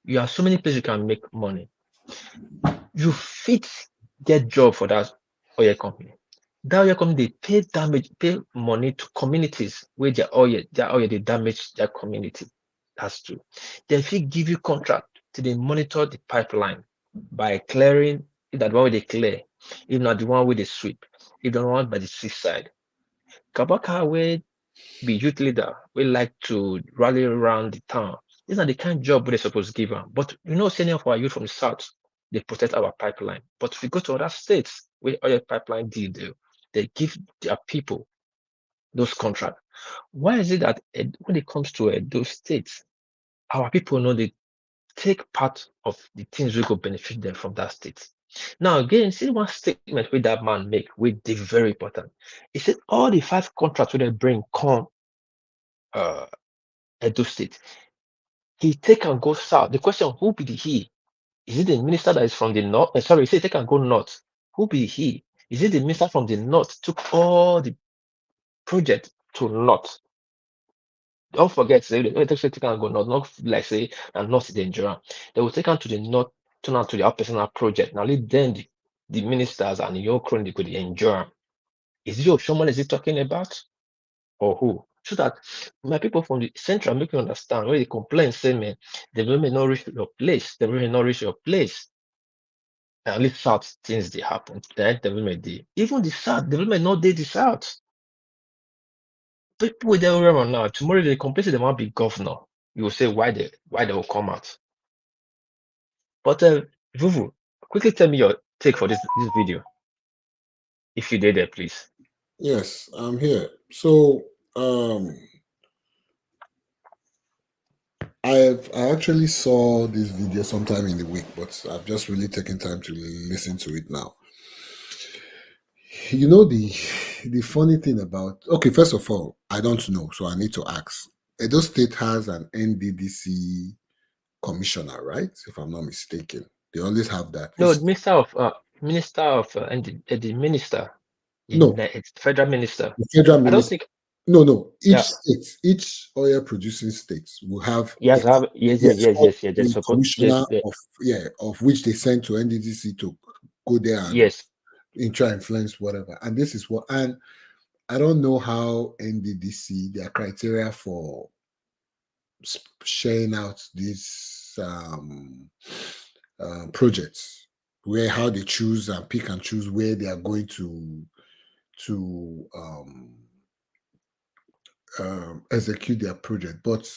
You have so many places you can make money. You fit get job for that oil company. That oil company, they pay money to communities where their oil, they damage their community. That's true. They fit give you contract to they monitor the pipeline by clearing that one way they clear, if not the one way they sweep, if the one by the seaside. Kabaka will be youth leader. We like to rally around the town. These are the kind of job they're supposed to give them. But you know, senior of our youth from the south, they protect our pipeline. But if we go to other states where oil pipeline do, they give their people those contracts. Why is it that when it comes to those states, our people know they take part of the things we could benefit them from that state? Now, again, see one statement with that man make, with the very important. He said all the 5 contracts they bring come uh Edo State. He take and go south. The question, who be the he? Is it the minister that is from the north? Sorry, he said take and go north. Who be he? Is it the minister from the north took all the project to north? Don't forget, say they take and go north, not like say and north is dangerous. They will take them to the north, turn out to their personal project. Now leave then the ministers and your crony could enjoy. Is it Oshiomhole is he talking about? Or who? So that my people from the central make you understand where they complain, say, man, the women not reach your place, the women not reach your place. And at least south things they happen. Then the women they even the south, the women not they the south. people with the run now. Tomorrow they complain say they want to be governor. You will say why they will come out. But Vuvu, quickly tell me your take for this video. If you did there, please. Yes, I'm here. So I actually saw this video sometime in the week, but I've just really taken time to listen to it now. You know the funny thing about, okay, first of all, I don't know, so I need to ask. Edo State has an NDDC commissioner, right? If I'm not mistaken, they always have that. No, It's minister of and the minister in no the it's federal minister. the federal I don't minister. think. No. Each Yeah. state, each oil producing state will have Yes, a, I have, yes, yes, yes, yes, yes, yes. They're a supposed. commissioner of, yeah, of which they send to NDDC to go there and Yes. try influence whatever. And this is what, and I don't know how NDDC, their criteria for sharing out these projects, where how they choose and pick and choose where they are going to execute their project. But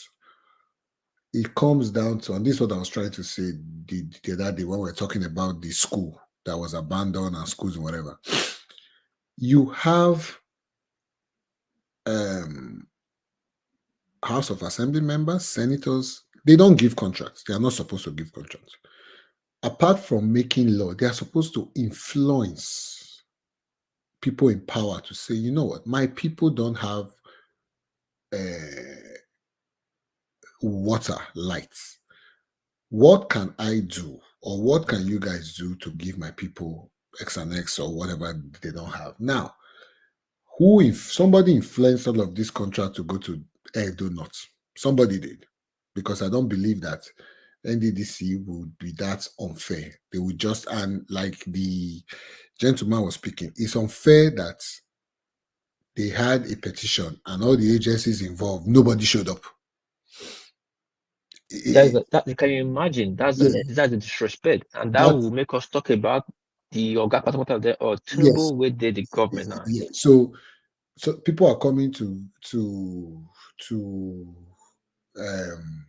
it comes down to, and this is what I was trying to say the other day when we were talking about the school that was abandoned and schools and whatever. You have House of Assembly members, senators, they don't give contracts. They are not supposed to give contracts. Apart from making law, they are supposed to influence people in power to say, you know what, my people don't have water, lights. What can I do, or what can you guys do to give my people X and X or whatever they don't have? Now, who, if somebody influenced all of this contract to go to Edo Not? Somebody did, because I don't believe that NDDC would be that unfair. They would just, and like the gentleman was speaking, it's unfair that they had a petition and all the agencies involved, nobody showed up. That can you imagine? Yeah, That's a disrespect, and that that will make us talk about the Oga Patapata of the or yes, Tinubu with the government now. yeah. So people are coming to um,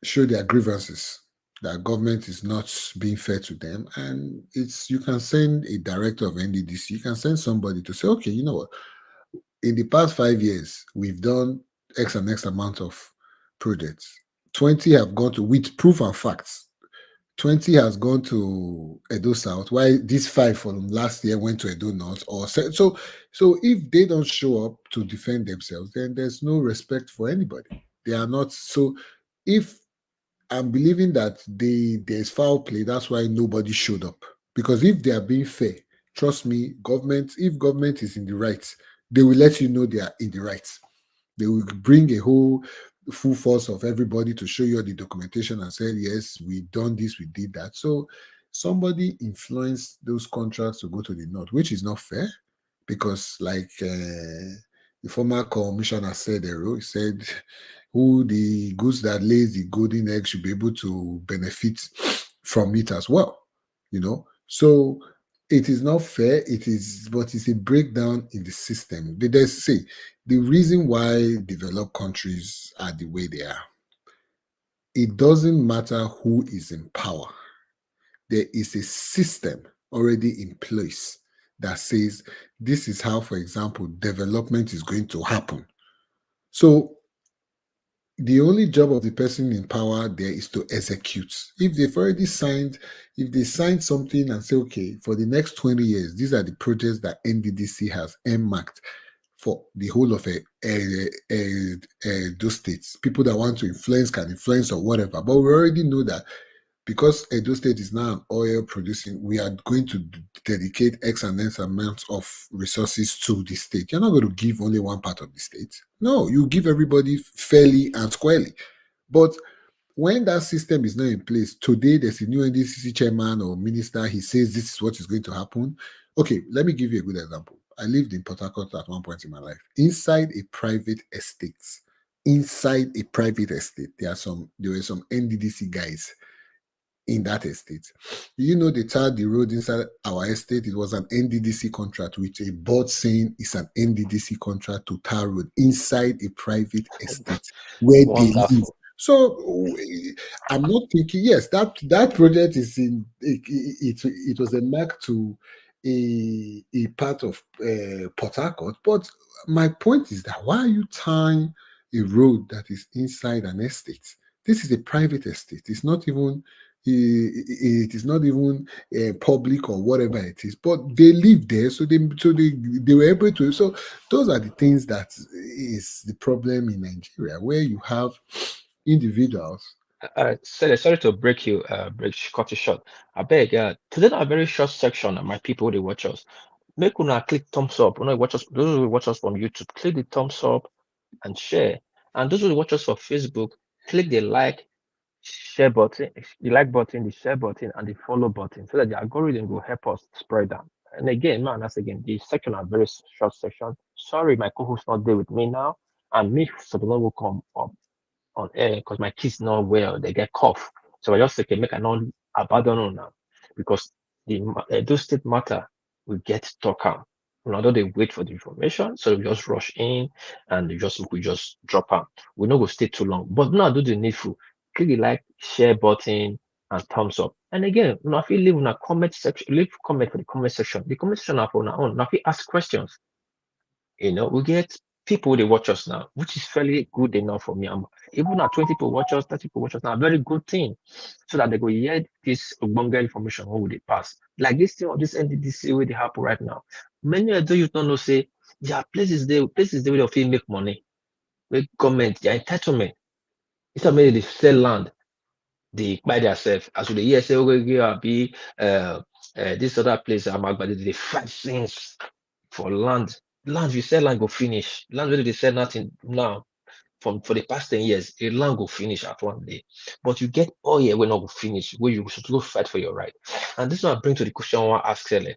show their grievances that government is not being fair to them, and it's, you can send a director of NDDC, you can send somebody to say, okay, you know what, in the past 5 years we've done X and X amount of projects. 20 have gone to, with proof and facts, 20 has gone to Edo South, while these 5 from last year went to Edo North. Or so if they don't show up to defend themselves, then there's no respect for anybody. They are not. So if I'm believing that there's foul play, that's why nobody showed up. Because if they are being fair, trust me, if government is in the right, they will let you know they are in the right. They will bring a whole full force of everybody to show you the documentation and say, yes, we done this, we did that. So somebody influenced those contracts to go to the north, which is not fair, because like the former commissioner said, he said, who the goose that lays the golden egg should be able to benefit from it as well, So it is not fair. It is, but it's a breakdown in the system. They say the reason why developed countries are the way they are. It doesn't matter who is in power. There is a system already in place that says this is how, for example, development is going to happen. So the only job of the person in power there is to execute. If they've already signed, if they signed something and say, okay, for the next 20 years, these are the projects that NDDC has earmarked for the whole of those states. People that want to influence can influence or whatever. But we already know that because Edo State is now an oil producing, we are going to dedicate X and X amounts of resources to the state. You're not going to give only one part of the state. No, you give everybody fairly and squarely. But when that system is not in place, today there's a new NDCC chairman or minister, he says this is what is going to happen. Okay, let me give you a good example. I lived in Port Harcourt at one point in my life. Inside a private estate, there were some NDDC guys in that estate. You know, they tarred the road inside our estate. It was an NDDC contract with a board saying it's an NDDC contract to tar road inside a private estate where they live. Wonderful. So I'm not thinking. Yes, that project is in. It was a mark to a part of Port Harcourt. But my point is that why are you tying a road that is inside an estate? This is a private estate. It's not even it is not even public or whatever it is, but they live there, so they were able to. So those are the things that is the problem in Nigeria, where you have individuals. Sorry to break you, cut you short. I beg, today a very short section, my people, they watch us. Make una click thumbs up. When watch us, those who watch us from YouTube, click the thumbs up and share. And those who watch us for Facebook, click the share button, the share button, and the follow button, so that the algorithm will help us spread them. And again, man, that's again the section are very short section. Sorry, my co-host not there with me now, and me, Sabulon will come up on air because my kids not well, they get cough. So I just say, okay, make a non abandon on now because the Edo State matter will get stuck out. Although they wait for the information, so we just rush in and we just drop out. We not go stay too long. But now do the needful. Click the like, share button, and thumbs up. And again, if you leave in a comment section, leave comment for the comment section. The comment section are for our own. Now if you ask questions, we get people they watch us now, which is fairly good enough for me. Even at 20 people watch us, 30 people watch us now, a very good thing. So that they go hear this bunga information when they pass. Like this thing of this NDDC where they happen right now. Many of you don't know say, yeah, places there where they make money. With government, their entitlement. It's not maybe they sell land, they buy themselves. As we hear say, okay, be this other place, they fight things for land. Land you sell land go finish. Land where they sell nothing now for the past 10 years, a land go finish at one day. But you get oil when not go finish, where you should go fight for your right. And this one I bring to the question I want to ask earlier.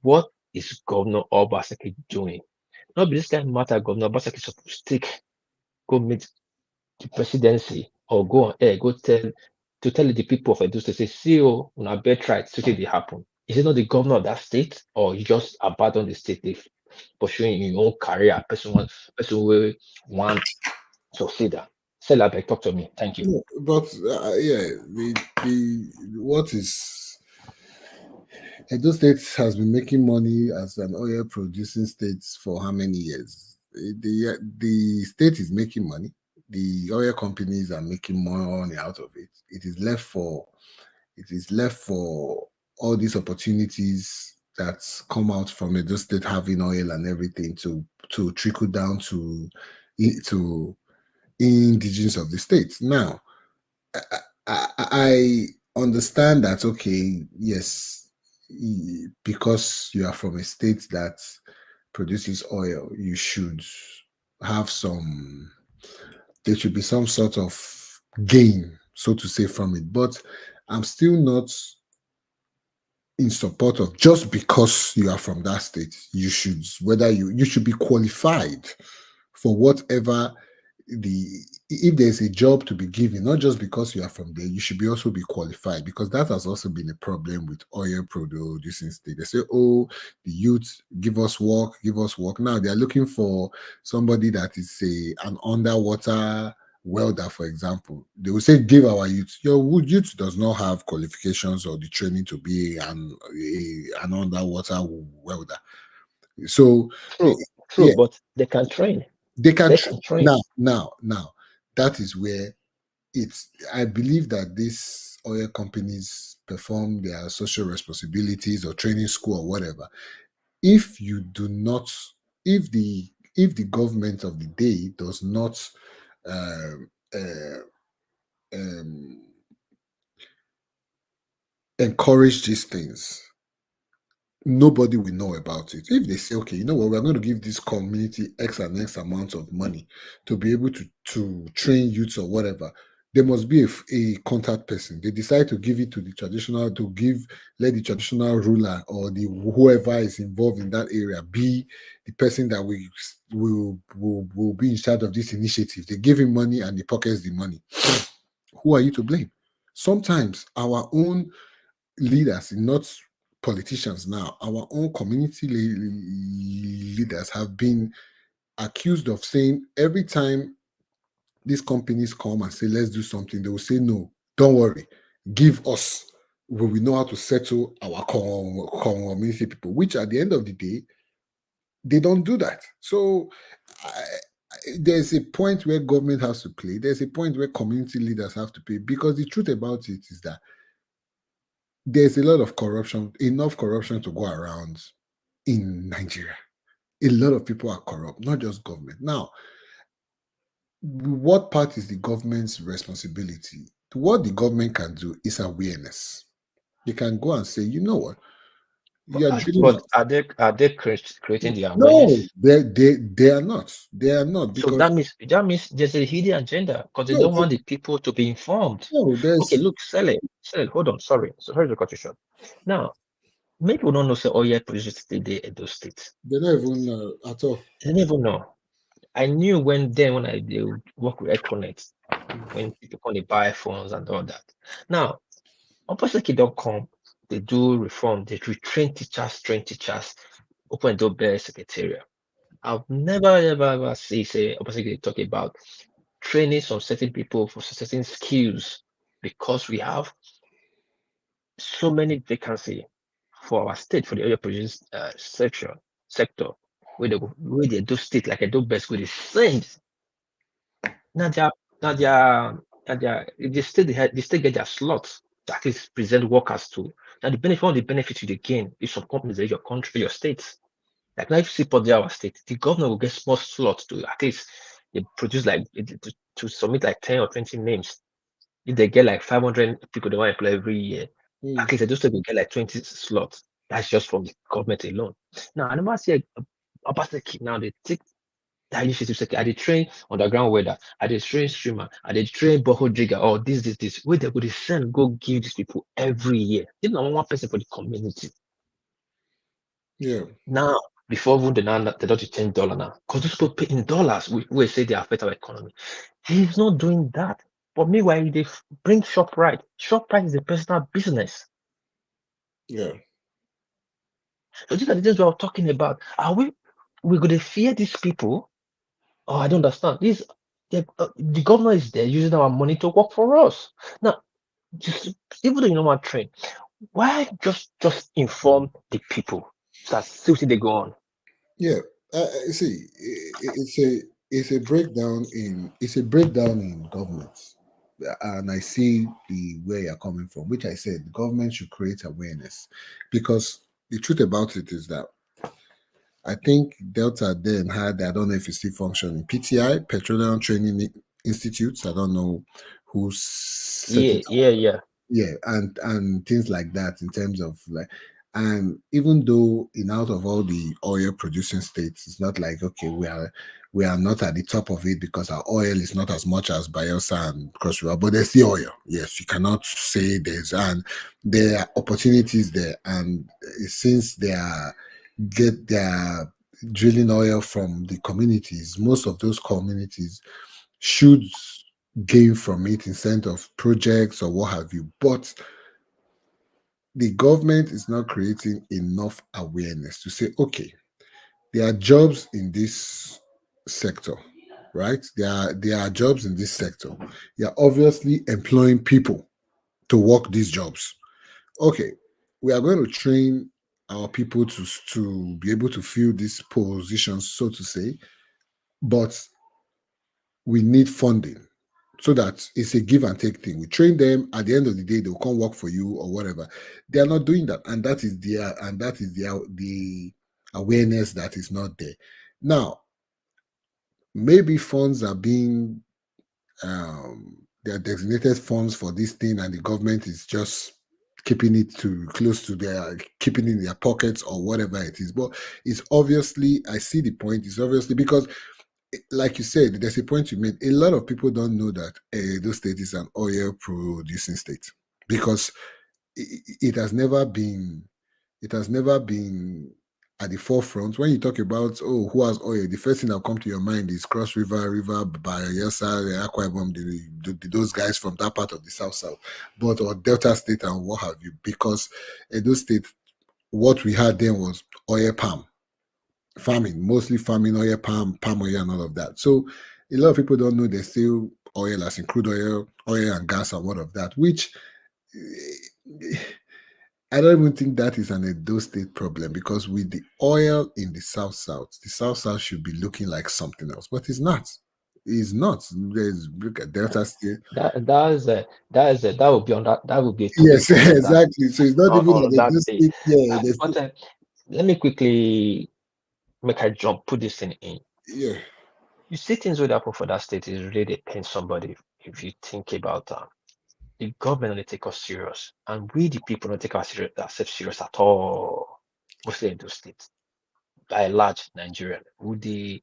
What is Governor Obaseki doing? Not be this kind of matter Governor Obaseki supposed to take, go meet the presidency or go on air, go tell the people of Edo State, say, see, oh, on our birthright, so they happen. Is it not the governor of that state, or you just abandon the state if pursuing your own career? Person will want succeed? Say that, talk to me. Thank you. No, but yeah, the what is Edo State has been making money as an oil producing state for how many years? The state is making money. The oil companies are making more money out of it. It is left for all these opportunities that come out from Edo State having oil and everything to trickle down to indigenous of the state. Now, I understand that, okay, yes, because you are from a state that produces oil, you should have there should be some sort of gain, so to say, from it. But I'm still not in support of just because you are from that state, you should be qualified for whatever if there's a job to be given, not just because you are from there, you should also be qualified, because that has also been a problem with oil producing state. They say, oh, the youth, give us work, give us work. Now they are looking for somebody that is an underwater welder, for example. They will say, give our youth. Your youth does not have qualifications or the training to be an underwater welder. So True, yeah, but they can train. they can They can train. now that is where I believe that these oil companies perform their social responsibilities or training school or whatever. If you do not, if the government of the day does not um, uh, um, encourage these things, nobody will know about it. If they say, okay, you know what, we're going to give this community X and X amount of money to be able to train youths or whatever, there must be a contact person. They decide to give it to let the traditional ruler or the whoever is involved in that area be the person that will be in charge of this initiative. They give him money and he pockets the money. Who are you to blame? Sometimes our own leaders, not politicians now, our own community leaders have been accused of saying every time these companies come and say, let's do something, they will say, no, don't worry, give us. We know how to settle our community people, which at the end of the day, they don't do that. So there's a point where government has to play. There's a point where community leaders have to play, because the truth about it is that there's a lot of corruption, enough corruption to go around in Nigeria. A lot of people are corrupt, not just government. Now, what part is the government's responsibility? What the government can do is awareness. They can go and say, you know what, But you are are, drilling but out. are they creating the No, awareness? they are not. They are not, So because that means there's a hidden agenda because they no, don't want the people to be informed. no, Okay, there's look, sell it. Hold on, sorry to cut you short. Now, many people don't know say oil producers today Edo State. they're not even at all. They never know. I knew when I they would work with Econet, when people come they buy phones and all that. Now, opposite don't come, they do reform, they retrain teachers, train teachers, open door bear secretariat. I've never ever see say opposite they talk about training some certain people for certain skills because we have so many vacancy for our state for the oil produce sector where they do state like I do best with the same. Now they are now they are now they still get their slots to at least present workers to. Now the benefit one of the benefits you dey gain is some companies that your country, your states. Like now if you see for our state, the governor will get small slots to at least they produce like to submit like 10 or 20 names. If they get like 500 people they want to employ every year, Hmm. at least they just will get like 20 slots. That's just from the government alone. Now, I never see about the kid now, they take that initiative. Say, I dey train underground weather, I dey train streamer, I dey train borehole digger, or this. Where they go dey send go give these people every year. If na one person for the community. Yeah, Now, before even they don't change dollar now, because those people pay in dollars, we say they affect our economy. He's not doing that. But meanwhile, they bring ShopRite. ShopRite is a personal business. yeah, So these are the things we are talking about. Are we going to fear these people? Oh, I don't understand. The government is there using our money to work for us. Now, just, even though you know what train, why just inform the people so that see what they go on? yeah. See, it's a breakdown in government, and I see the where you're coming from, which I said the government should create awareness, because the truth about it is that I think Delta then had, I don't know if it's still functioning, PTI, Petroleum Training Institutes. I don't know who's set Yeah, it up. yeah. Yeah, and things like that, in terms of like, and even though in out of all the oil producing states, it's not like, okay, we are not at the top of it because our oil is not as much as Bayelsa and Cross River, but there's still oil. Yes, you cannot say and there are opportunities there, and since they're drilling oil from the communities, most of those communities should gain from it in sense of projects or what have you. But the government is not creating enough awareness to say, okay, there are jobs in this sector, right? There are jobs in this sector. You're obviously employing people to work these jobs. Okay, we are going to train our people to be able to fill these positions, so to say, but we need funding, so that it's a give and take thing. We train them. At the end of the day, they'll come work for you or whatever. They are not doing that, and that is the awareness that is not there. Now, maybe funds are being they are designated funds for this thing, and the government is just keeping it to close to their keeping in their pockets or whatever it is. But it's obviously, I see the point. It's obviously because, like you said, there's a point you made. A lot of people don't know that Edo State is an oil producing state, because it has never been at the forefront. When you talk about, oh, who has oil, the first thing that come to your mind is Cross River, Bayelsa, the Akwa Ibom, those guys from that part of the South, but or Delta State and what have you, because Edo State, what we had then was oil palm farming, mostly farming oil, palm oil, and all of that. So a lot of people don't know there's still oil, as in crude oil and gas and what of that, which I don't even think that is an Edo State problem, because with the oil in the South, the South should be looking like something else, but it's not. It's not. There's look at Delta State. That would be on that would be a topic Yes, for another exactly. So it's not even like another Edo day. State. Yeah, But let me quickly make a jump, put this thing in. yeah. You see things with happen for that state is really depends somebody if you think about the government don't take us serious, and we the people don't take ourselves serious at all. Mostly in those states, by and large, Nigerian, would they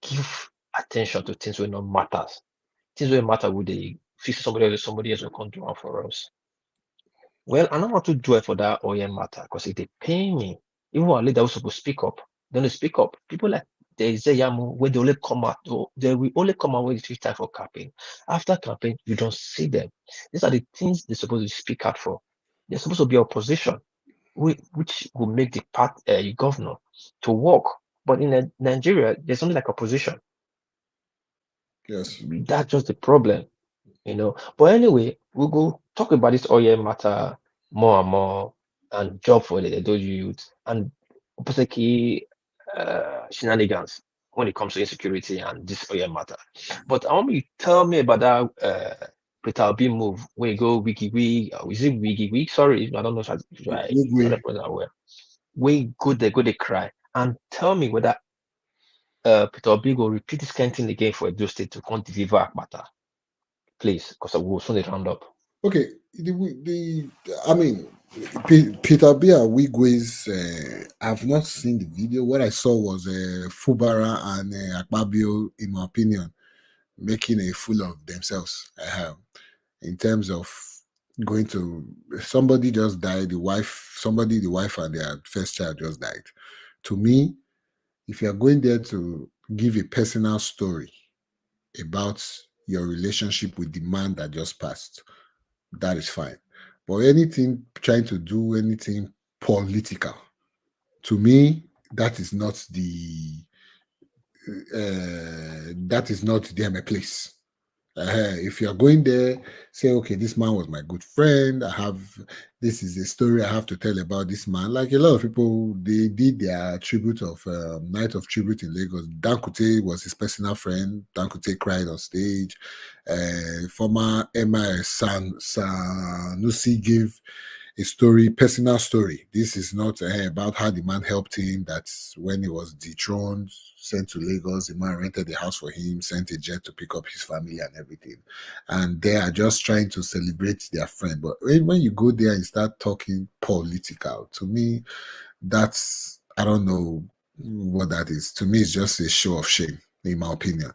give attention to things when not matters? Things when matter, would they fix somebody else will come do one for us? Well, I don't want to do it for that oil matter because if they pay me, even our leader was supposed to speak up, they don't speak up. People like the Zeyamu, when they only come out, they will only come out when it's time for campaign. After campaign, you don't see them. These are the things they're supposed to speak out for. They're supposed to be opposition, which will make the governor to work. But in Nigeria, there's only like opposition. Yes. That's just the problem. But anyway, we'll go talk about this oil matter more and more, and job for the those youth and basically shenanigans when it comes to insecurity and this oil matter. But I want you to tell me about that Peter B move where you go wiki wig, is it wiki wig? Sorry, I don't know if I Wigwe. 100% aware. Where you go they cry and tell me whether Peter B will repeat this kind of thing again for Edo State to come deliver matter, please, because I will soon round up. Okay, I mean, Peter Bia Wigwe's. I've not seen the video. What I saw was Fubara and Akpabio, in my opinion, making a fool of themselves. In terms of going to somebody just died, the wife and their first child just died. To me, if you are going there to give a personal story about your relationship with the man that just passed, that is fine. But anything trying to do anything political, to me, that is not the place. If you're going there, say, okay, this man was my good friend. This is a story I have to tell about this man. Like a lot of people, they did their tribute of Night of Tribute in Lagos. Dankute was his personal friend. Dankute cried on stage. Former MIS Sanusi gave a story, personal story. This is not about how the man helped him. That's when he was dethroned, sent to Lagos. The man rented a house for him, sent a jet to pick up his family and everything. And they are just trying to celebrate their friend. But when you go there and start talking political, to me, I don't know what that is. To me, it's just a show of shame, in my opinion.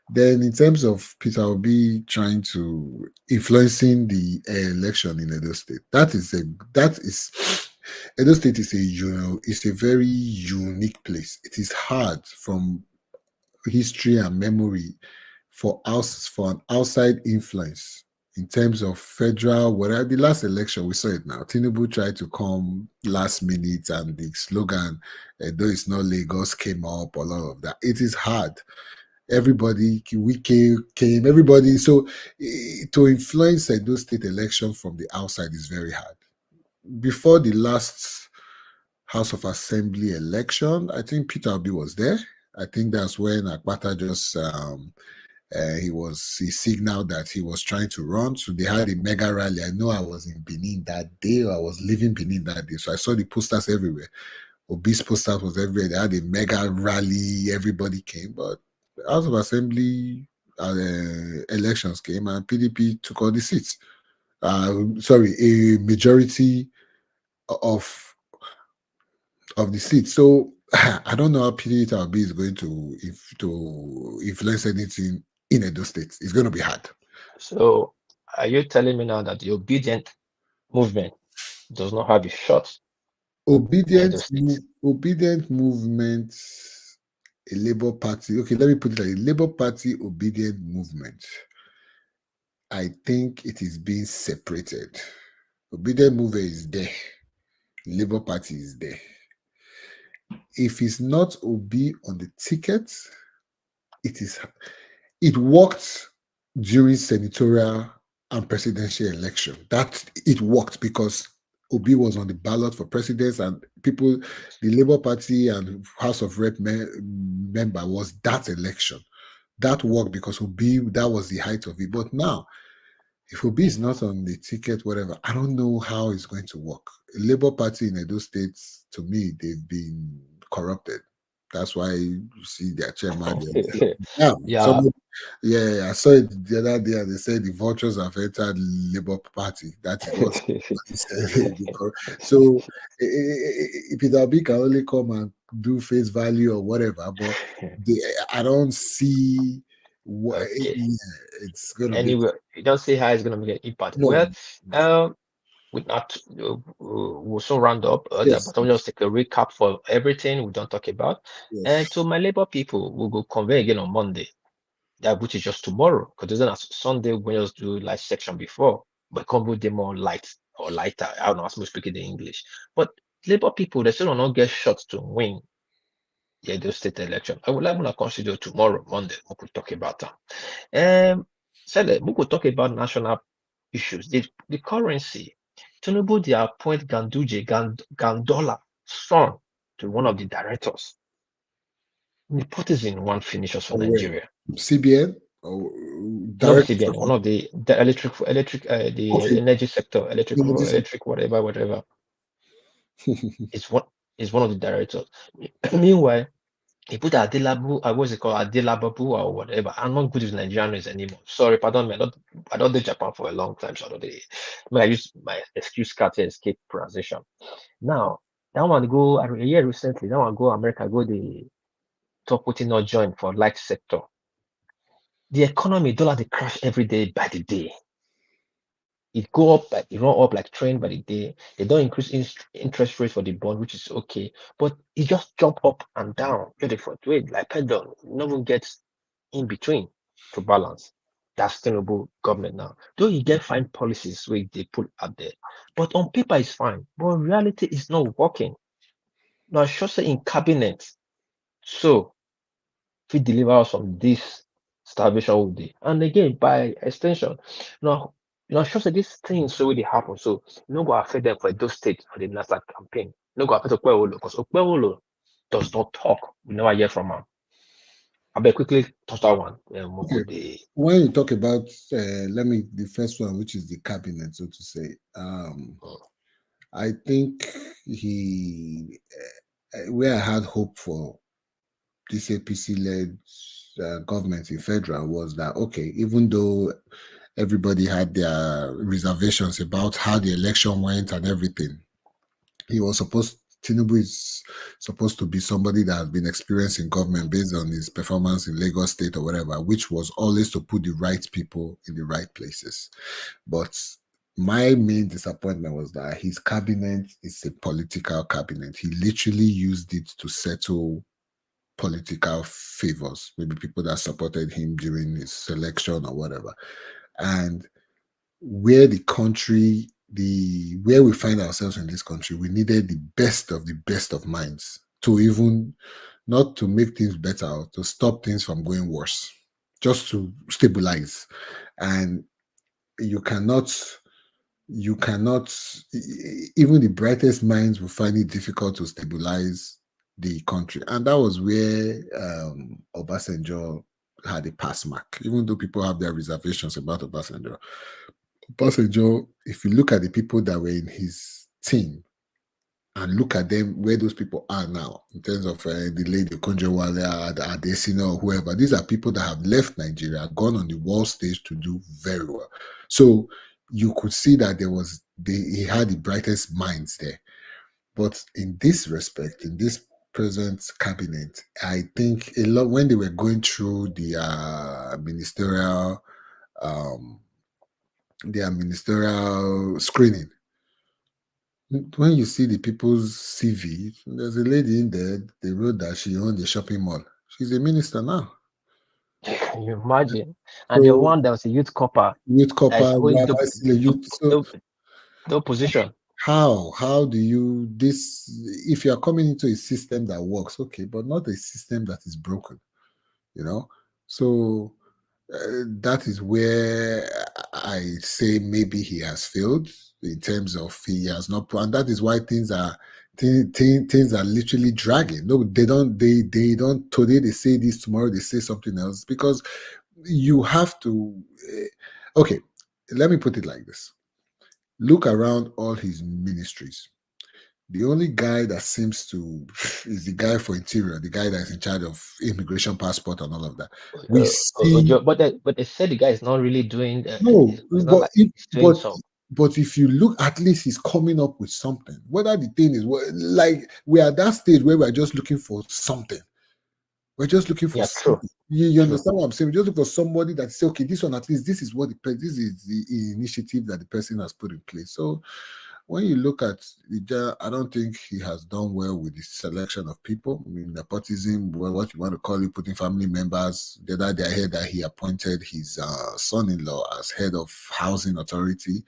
Then, in terms of Peter Obi trying to influencing the election in Edo State, that is Edo State is a very unique place. It is hard from history and memory for an outside influence in terms of federal. Whatever the last election, we saw it now. Tinubu tried to come last minute, and the slogan "Though it's not Lagos" came up. A lot of that. It is hard. Everybody, we came, everybody. So to influence those state election from the outside is very hard. Before the last House of Assembly election, I think Peter Obi was there. I think that's when Akpata just he signaled that he was trying to run. So they had a mega rally. I know I was in Benin that day, or I was leaving Benin that day. So I saw the posters everywhere. Obi's posters was everywhere. They had a mega rally. Everybody came, but the House of Assembly elections came and PDP took all the seats. Sorry, a majority of the seats. So I don't know how Peter Obi is going to influence anything in Edo State. It's going to be hard. So, are you telling me now that the obedient movement does not have a shot Edo State. Obedient movement, a Labour Party. Okay, let me put it like a Labour Party obedient movement. I think it is being separated. Obedient movement is there. Labour Party is there. If it's not Obi on the ticket, it worked during senatorial and presidential election. That it worked because Obi was on the ballot for president, and people, the Labour Party and House of Rep member was that election. That worked because Obi, that was the height of it. But now, if Obi is not on the ticket, whatever, I don't know how it's going to work. Labour Party in Edo State, to me, they've been corrupted. That's why you see their chairman. Yeah, Yeah. somebody, yeah, I saw it the other day, and they said the vultures have entered Labour Party. That is what he said. So Peter Obi can only come and do face value or whatever, but I don't see what Okay. it's going to be. Anyway, you don't see how it's going to make an impact. No, Well, we not we'll soon round up, yes, but I'll just take a recap for everything we don't talk about. And yes. to my Labour people, we'll go convey again on Monday, that which is just tomorrow, because isn't Sunday we just do like section before, but convo them more light or lighter. I don't know how to speak in the English, but Labour people they still will not get shots to win the Edo State election. I would like to consider tomorrow, Monday, we could talk about that. Sele, we could talk about national issues. The currency. Tinubu, they appoint Gandola son to one of the directors. Nepotism one finishes for Or where? Nigeria. CBN or Not be direct? CBN, one of the the Okay. energy sector, Energy sector. electric, whatever. Is one of the directors. Meanwhile, he put what's it called, Adelabu or whatever. I'm not good with Nigerians anymore. Sorry, pardon me. I don't do Japan for a long time, so I don't do it. I use my excuse card to escape pronunciation. Now, that one go a year recently. That one go America, go the top putting not join for light sector. The economy, dollar they crash every day by the day. It go up, like it run up like train by the day. They don't increase interest rate for the bond, which is okay, but it just jump up and down. Just for wait, like pedal, no one gets in between to balance. That's sustainable government now. Though you get fine policies where they put out there, but on paper it's fine, but reality is not working. Now, sure say in cabinet, so if we deliver us from this starvation will be. And again, by extension, now sure say these things already happen. So no go affect them for those states for the NASA campaign. No go affect Okpewolo because Okpewolo does not talk. We never hear from him. I bet quickly touch that one. Okay. When you talk about, the first one, which is the cabinet, so to say, I think where I had hope for this APC-led government in federal was that, okay, even though everybody had their reservations about how the election went and everything, Tinubu is supposed to be somebody that has been experienced in government based on his performance in Lagos State or whatever, which was always to put the right people in the right places. But my main disappointment was that his cabinet is a political cabinet. He literally used it to settle political favors, maybe people that supported him during his selection or whatever. And where where we find ourselves in this country, we needed the best of minds to even not to make things better or to stop things from going worse, just to stabilize. And you cannot even the brightest minds will find it difficult to stabilize the country. And that was where Obasanjo had a pass mark, even though people have their reservations about Obasanjo. Obasanjo, if you look at the people that were in his team and look at them, where those people are now, in terms of the lady Konjawale, Adesina, or whoever, these are people that have left Nigeria, gone on the world stage to do very well. So you could see that he had the brightest minds there. But in this respect, in this present cabinet, I think a lot when they were going through their ministerial screening, when you see the people's CV, there's a lady in there. They wrote that she owned a shopping mall. She's a minister now. Can you imagine? And the So one that was a youth copper youth that is copper, holding why am I still a youth? So the position. how do you this if you are coming into a system that works, okay, but not a system that is broken, you know? So that is where I say maybe he has failed in terms of he has not, and that is why things are literally dragging. No, they don't today they say this, tomorrow they say something else because you have to. Okay, let me put it like this: look around all his ministries. The only guy that seems to is the guy for interior, the guy that's in charge of immigration passport and all of that. We see But they said the guy is not really doing. no, It's not but like he's doing some. but if you look, at least he's coming up with something. Whether the thing is like we are at that stage where we're just looking for something. We're just looking for Yeah, true, something. You true. understand what I'm saying? We just look for somebody that say, okay, this one at least this is what this is the initiative that the person has put in place. So when you look at I don't think he has done well with the selection of people. I mean, nepotism, what you want to call it, putting family members. The other day I heard that he appointed his son-in-law as head of housing authority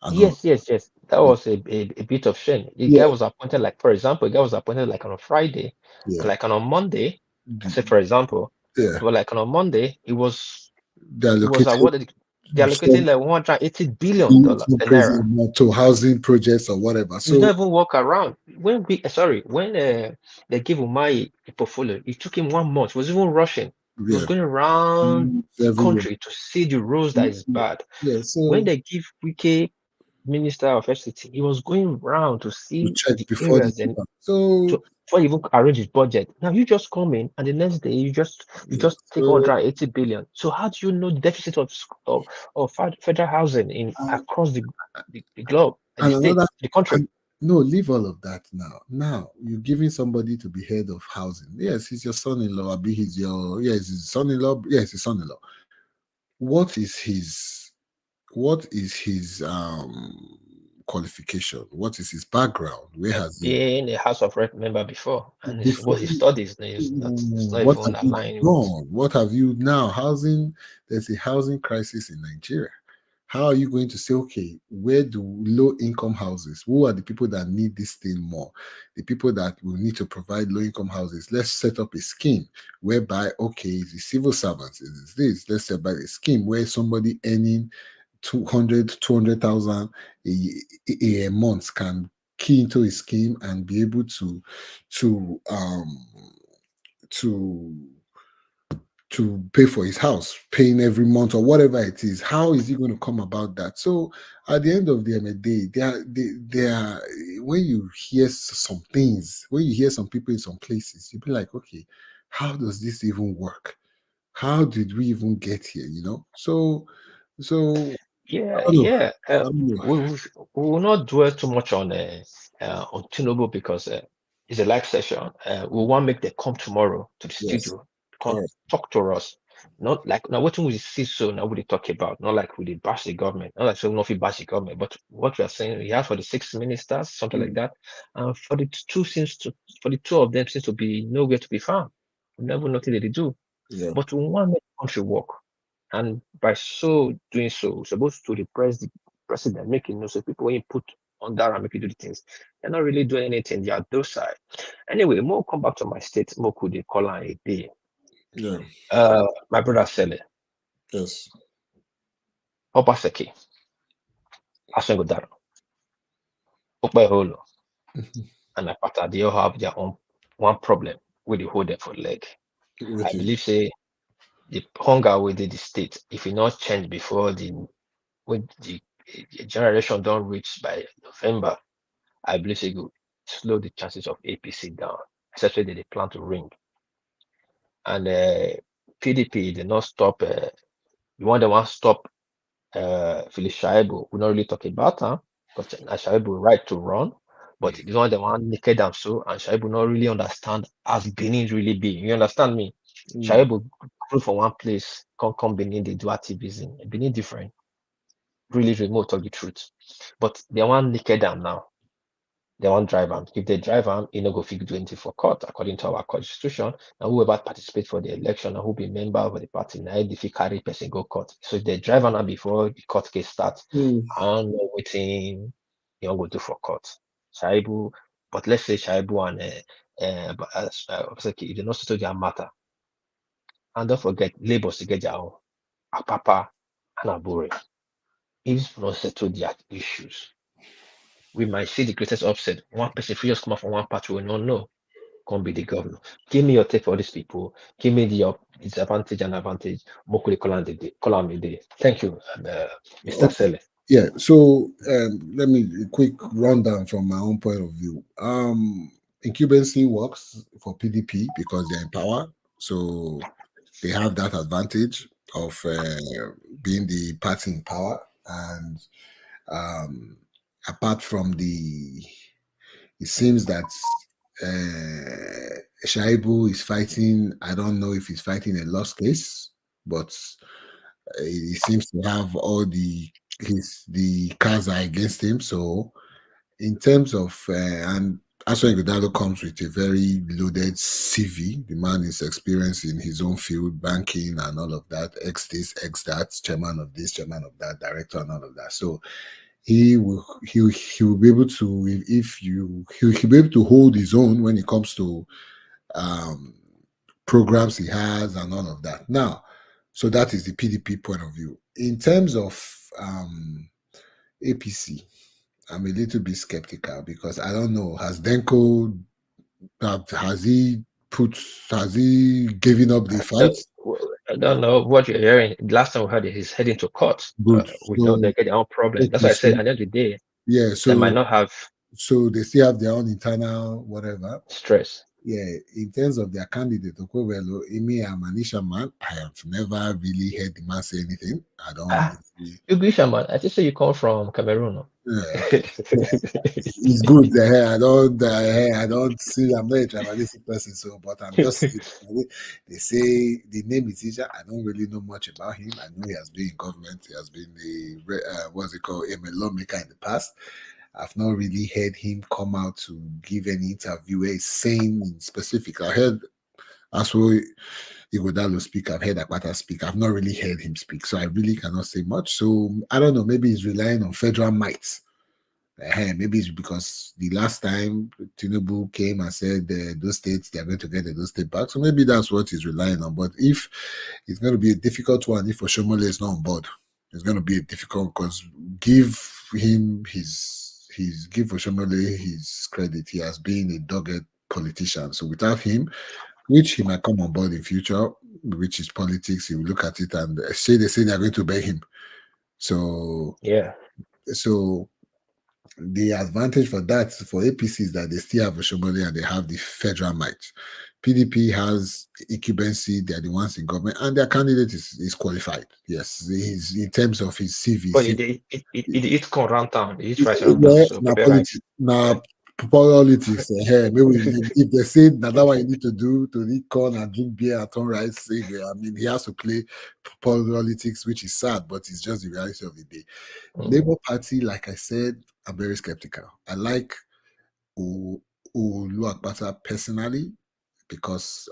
and all. Yes, yes, yes. That was a bit of shame. The Yeah, guy was appointed, like, for example, the guy was appointed like on a Friday, and yeah, like on a Monday, I said, for example, yeah. but like on a Monday, They he was allocated awarded, they allocated some like $180 billion crazy naira. amount to housing projects or whatever. He's So not even walk around. When they gave Umai a portfolio, it took him 1 month. He was even rushing. He was yeah, going around the everywhere. country to see the roads that is bad. Yeah, When so they give Wike Minister of FCT, he was going around to to see check the before the areas and so to before he even arrange his budget. Now you just come in and the next day you yeah, just take so 180 billion. So how do you know the deficit of federal housing in and, across the globe, the and state, another the country? and no, leave all of that now. Now you're giving somebody to be head of housing. Yes, he's your son-in-law. Abi, he's your yes, his son-in-law. Yes, his son-in-law. What is his qualification? What is his background? Where has he Being a House of Rep member before, and what before he studies is not, it's not what have even you aligned with. done? What have you now? Housing, there's a housing crisis in Nigeria. How are you going to say, okay, where do low income houses? Who are the people that need this thing more? The people that will need to provide low income houses. Let's set up a scheme whereby, okay, it's the civil servants, it's this. Let's set up a scheme where somebody earning 200,000 a month can key into a scheme and be able to to pay for his house, paying every month or whatever it is. How is he going to come about that? So at the end of the day, they are when you hear some things, when you hear some people in some places, you be like, okay, how does this even work? How did we even get here? So I Yeah, don't know. yeah. I don't know. We will not dwell too much on Tinubu because it's a live session. We want to make them come tomorrow to the Yes. studio, All come right. talk to us. Not like now what we see so now we talk about, not like we bash the government, not like so we not bash the government, but what we are saying we have for the 6 ministers, something like Mm, that. And for the two of them seems to be nowhere to be found. We never nothing that they do. yeah. But we want to make the country work. And by so doing so, we're supposed to repress the president, making so people when you put on that and make you do the things. They're not really doing anything, they are those side. Anyway, more come back to my state, more could they call on a day. Yeah. My brother Sele, Yes. Obaseki, Asengodaro, Okpeholo, and Apata, they all have their own one problem with the hold them for leg. I Which is believe say the hunger within the state, if it not change before the generation don't reach by November, I believe it will slow the chances of APC down, especially they plan to ring. And PDP did not stop. You want the one stop Philip Shaibu. We not really talk about her because Shaibu right to run, but the one the one naked them so, and Shaibu not really understand as Benin really be. You understand me? mm, Shaibu grew from one place, come Benin, they do activism. Benin different, really remote, tell the truth. But they want naked them now. They won't drive them. If they drive them, you know, go figure 20 for court according to our constitution. And whoever participate for the election and who be member of the party, now if they carry person go court. So if they drive them before the court case starts, I don't know what thing you go do for court. Shaibu, but let's say Shaibu and but if they not settle their matter, and don't forget labors to get their own. Apapa and Abure. If not settle their issues, we might see the greatest upset. One person free just come out from one party will not know. Can't be the governor. Give me your take for all these people. Give me the disadvantage and advantage. Mokuli Kolamide. Thank you, Mr. Okay. Sele. Yeah. So let me a quick rundown from my own point of view. Incumbency works for PDP because they're in power, so they have that advantage of being the party in power. And apart from it seems that Shaibu is fighting. I don't know if he's fighting a lost case, but he seems to have all the cards are against him. So in terms of and Aswan Godalo comes with a very loaded CV. The man is experienced in his own field, banking and all of that, ex this, ex that, chairman of this, chairman of that, director and all of that. So he will be able to if you he'll be able to hold his own when it comes to um programs he has and all of that. Now, so that is the PDP point of view. In terms of APC, I'm a little bit skeptical because I don't know. Has Denko has he given up the fight? I don't know what you're hearing. Last time we heard it, he's heading to court. Good. We know So they get their own problem. That's okay, why I so said at the end of the day, yeah, they might not have so they still have their own internal whatever. stress. Yeah, in terms of their candidate, Okwebelo, Imi Amanisha man, I have never really heard the man say anything. I don't really, You Grishaman, I just say you come from Cameroon. No? okay. It's good. I don't see. I'm not a tribalistic person, so but I'm just. They say the name is Isha. I don't really know much about him. I know he has been in government. He has been the what's it called, a lawmaker in the past. I've not really heard him come out to give any interview where he's saying in specific. I heard Aswo Igodalo speak. I've heard Akpata speak. I've not really heard him speak, so I really cannot say much. So I don't know. Maybe he's relying on federal might. Maybe it's because the last time Tinubu came and said those states they're going to get those states back, so maybe that's what he's relying on. But if it's going to be a difficult one, if Oshiomhole is not on board, it's going to be a difficult because give Oshiomhole his credit. He has been a dogged politician. So without him, which he might come on board in future, which is politics, he will look at it and say they're going to beg him. So Yeah. So the advantage for that for APC is that they still have Oshiomhole and they have the federal might. PDP has incumbency; they are the ones in government, and their candidate is qualified. Yes, he's in terms of his CV. But it come around town. It's right around town. Yeah, So now prepare right. politics, now politics. Maybe if they say that what you need to do to eat corn and drink beer and turn rice, I mean, he has to play politics, which is sad, but it's just the reality of the day. Labour Party, like I said, I'm very skeptical. I like Olu Akpata personally because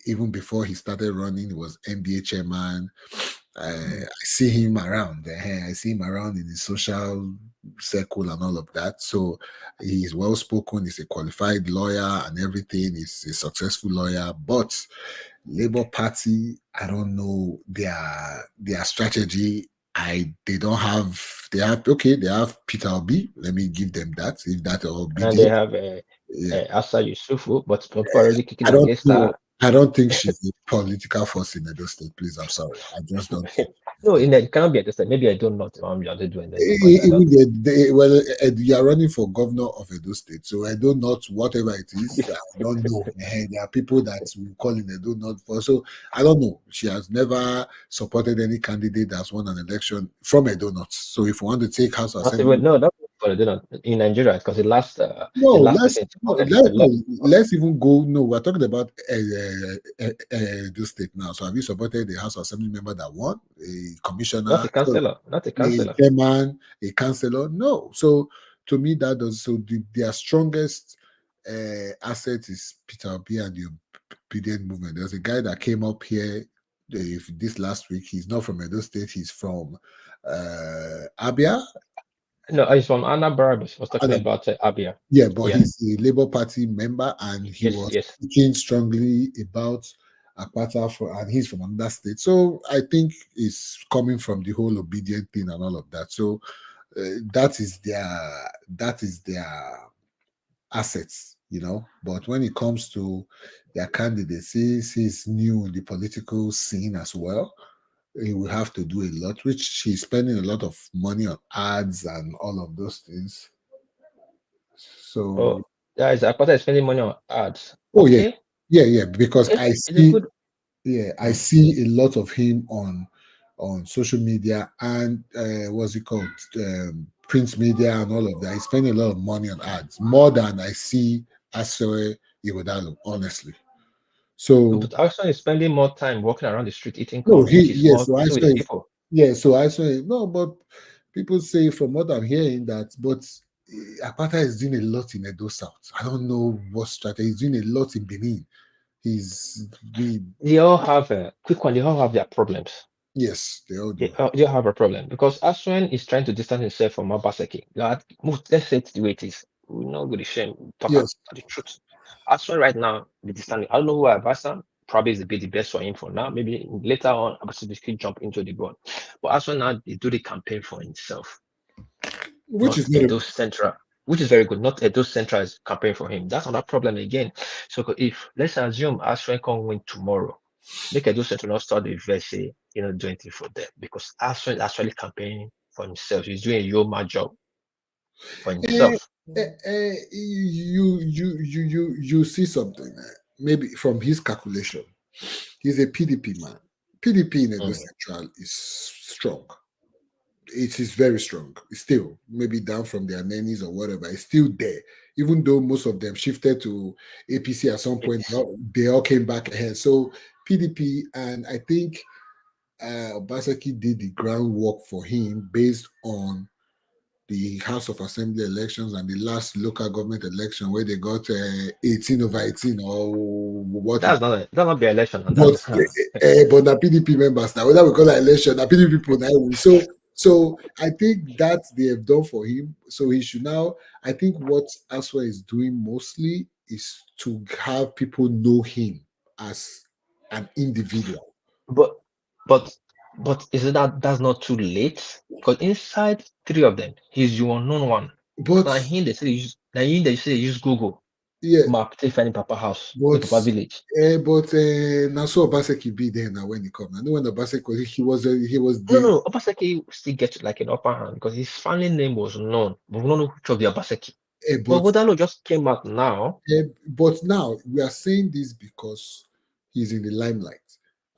even before he started running, he was MBA chairman. I see him around. I see him around in the social circle and all of that. So he's well spoken. He's a qualified lawyer and everything. He's a successful lawyer. But Labour Party, I don't know their strategy. They have Peter Obi. Let me give them that. If that or And they BJ, have Asa Yusufu, but people are already kicking I don't against know. her. I don't think she's a political force in Edo State. Please, I'm sorry. I just don't think. No, it cannot be understood. Maybe I don't know what I'm doing that because I Even don't. you are running for governor of Edo State, so Edo North, whatever it is, I don't know. There are people that we call in Edo North for. So I don't know. She has never supported any candidate that's won an election from Edo North. So if we want to take House Not Assembly, even no, not for in Nigeria because no, the last person supported for let's even go. No, we're talking about Edo State now. So have you supported the House Assembly member that won, a not commissioner? a councillor, not a A councillor. chairman, a councillor. No. So to me that does so. Their strongest asset is Peter Obi and the obedient movement. There's a guy that came up here this last week. He's not from Edo State. He's from Abia. No, he's from Anambra, but he was talking Anam- about Abia. Yeah, but Yeah. he's a Labour Party member, and he Yes, was yes. speaking strongly about Akpata, and he's from another state. So I think it's coming from the whole obedient thing and all of that. So that is their assets, you know. But when it comes to their candidacy, he's new in the political scene as well. He will have to do a lot, which he's spending a lot of money on ads and all of those things. So Oh, guys, Akpata is spending money on ads. oh yeah, Okay. because Okay. I It's a see, good. yeah, I see a lot of him on social media and what's it called, print media and all of that. He's spending a lot of money on ads, more than I see Asoe Igodalo, honestly. So But Action is spending more time walking around the street eating no, corn, which he is yes, more so I meeting with saw the it. people. Yeah, so I saw it. No, but people say from what I'm hearing that, but Apata is doing a lot in Edo South. I don't know what strategy. He's doing a lot in Benin. He's we They all have a quick one. They all have their problems. yes, they all do. They all have a problem because Aswan is trying to distance himself from Obaseki. Let's say it the way it is. We're not going to shame. Talk Yes. the truth. Aswan right now, the distance. I don't know who Abasa probably is the best for him for now. Maybe later on, Abasa could jump into the gun. But Aswan now they do the campaign for himself, Which not is not a Edo Central, which is very good. Not Edo Central is campaign for him. That's another problem again. So if let's assume Aswan can win tomorrow, make Edo Central not start the verse, doing anything for them because Aswan is actually campaigning for himself. He's doing a yeoman job for eh, himself. you see something maybe from his calculation. He's a PDP man. PDP in Edo Mm. Central is strong. It is very strong. It's still maybe down from their nannies or whatever. It's still there, even though most of them shifted to APC at some point. It's They all came back ahead. So PDP, and I think Obaseki did the groundwork for him based on the House of Assembly elections and the last local government election where they got 18 over 18 or what it. that's not the election, and But that's but the PDP members now, whether we call it election, the PDP people now win. So I think that they have done for him. So he should now. I think what Aswa is doing mostly is to have people know him as an individual. but but is it that's not too late? Because inside three of them, he's the unknown one. But Now him they say use Google yeah, map to find Papa house, in but Papa village. now so Obaseki be there now when he come. I know when Obaseki he was No, the no, Obaseki still gets like an upper hand because his family name was known, but we don't know which of the Obaseki. eh, But but Godalo just came out now. but now we are saying this because he's in the limelight.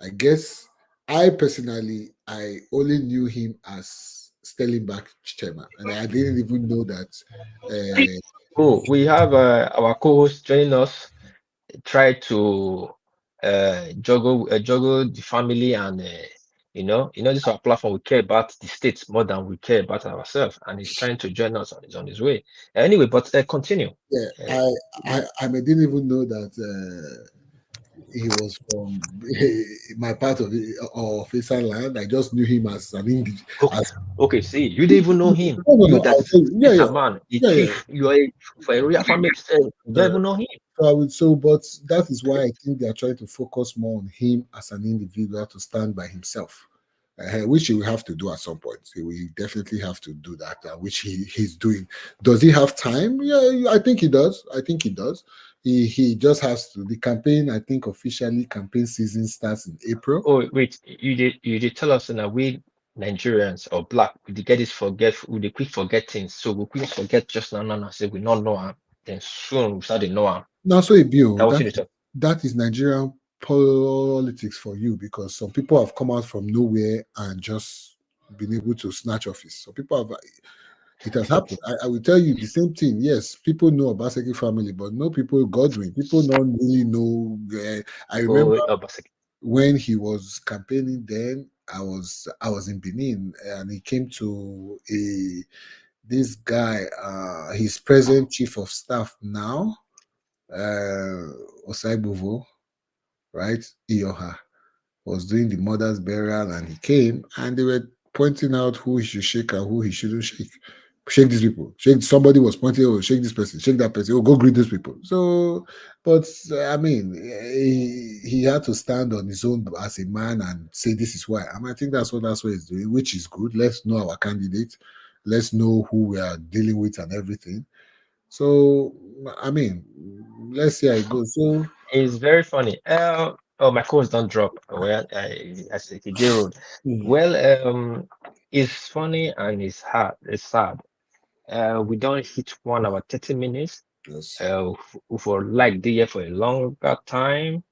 I guess I personally I only knew him as Stellingback chairman, and I didn't even know that. Uh, Oh, we have our co-host joining us. Try to juggle the family and this is our platform. We care about the states more than we care about ourselves, and he's trying to join us on his way. Anyway, but continue. yeah, Uh, I didn't even know that. He was from my part of Eastern land. I just knew him as an individual. okay, As okay. See, you didn't even know him. no, You I'll that tell you. Yeah, is yeah, a man, a yeah, yeah. chief. You are for a royal family. You don't even know him. So I would but that is why I think they are trying to focus more on him as an individual to stand by himself, which he will have to do at some point. He will definitely have to do that, which he's doing. Does he have time? Yeah, I think he does. I think he does. He just has to. The campaign, I think, officially campaign season starts in April. Oh wait, you did tell us that we Nigerians or black we dey get this we dey quick forget things. So we quick forget just now say we not know him. Then soon we start to know him. Now, so Ebio, That what you dey talk. that is Nigerian politics for you because some people have come out from nowhere and just been able to snatch office. So people have it has happened. I will tell you the same thing. Yes, people know Obaseki family, but no people Godwin. People don't really know. I remember Oh, Obaseki. when he was campaigning. Then I was in Benin, and he came to this guy, his present chief of staff now, uh, Osaibuvo, right? Ioha, was doing the mother's burial, and he came, and they were pointing out who he should shake and who he shouldn't shake. Shake these people. Shake. Somebody was pointing, oh, shake this person, shake that person. Oh, go greet those people. So, but I mean, he had to stand on his own as a man and say this is why. I think that's what he's doing, which is good. Let's know our candidate. Let's know who we are dealing with and everything. So, I mean, let's see how it goes. So, It's very funny. Oh, my course don't drop. Well, I say the road. mm, Well, it's funny and it's hard. It's sad. We don't hit 1 hour 30 minutes. yes, For like the year for a longer time,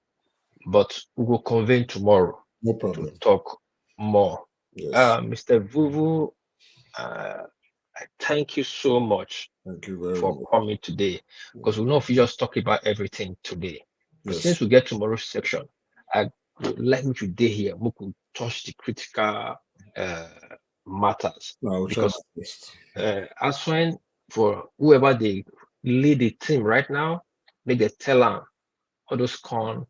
but we will convene tomorrow no to problem. talk more. Yes, Mr. Vuvu, uh, I thank you so much thank you very for much. coming today because we know if you just talk about everything today. But Yes, since we get tomorrow's section, I would like me to day here, we could touch the critical uh, matters I will try my because best. as when for whoever they lead the team right now, make they tell them all those corn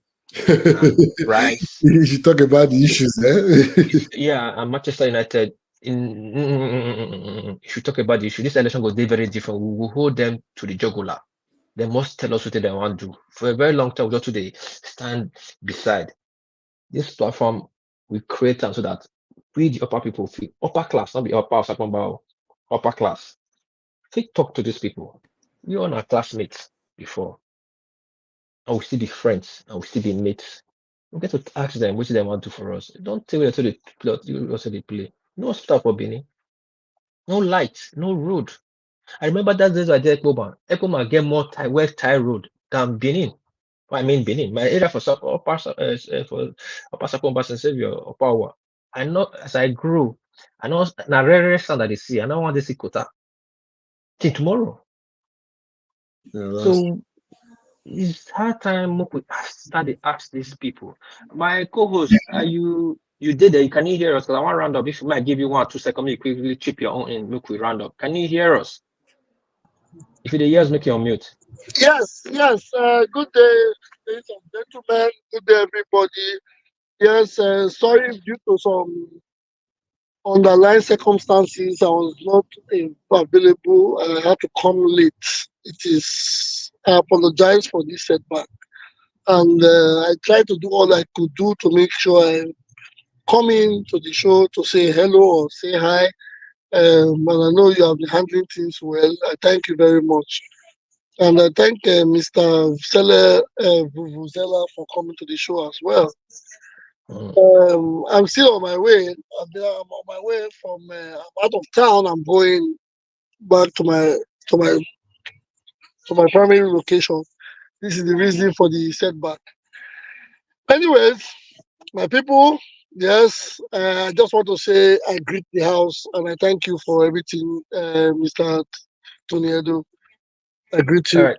and rice. You should talk about the issues, eh? Yeah, and Manchester United. If you talk about the issue, this election was very different. We will hold them to the jugular. They must tell us what they want to do. For a very long time, we just today stand beside this platform. We create them so that we, the upper people, feel upper class, not be upper, talking about upper class. Take talk to these people. We all are classmates before, and we still be friends, and we still be mates. We get to ask them what they want to do for us. Don't tell me to the plot, you also they play. No hospital for Benin, no light, no road. I remember that days I did Ekpoman. Ekpoman get more well tie road than Benin. Well, I mean Benin. My area for for Upper Sapon Basin Savior or Power. I know as I grew, I know na rare sound that they see. I know want to see Kota till tomorrow. Yeah, that's So it's hard time we start to ask these people. My co-host, are you did it? Can you hear us? 'Cause I want to round up. If you might give you 1 or 2 seconds, you quickly chip your own in, make we round up. Can you hear us? If you hear us, make you on mute. Yes, yes. Good day, ladies and gentlemen. Good day, everybody. Yes, sorry due to some underlying circumstances, I was not available and I had to come late. It is. I apologize for this setback, and I tried to do all I could do to make sure I come in to the show to say hello or say hi. And I know you have been handling things well. I thank you very much. And I thank Mr. Vuvuzela for coming to the show as well. Mm. I'm still on my way. I'm on my way from I'm out of town. I'm going back to my to my primary location. This is the reason for the setback. Anyways, my people, yes, I just want to say I greet the house and I thank you for everything, Mr. Tony Edo. I greet All you. right.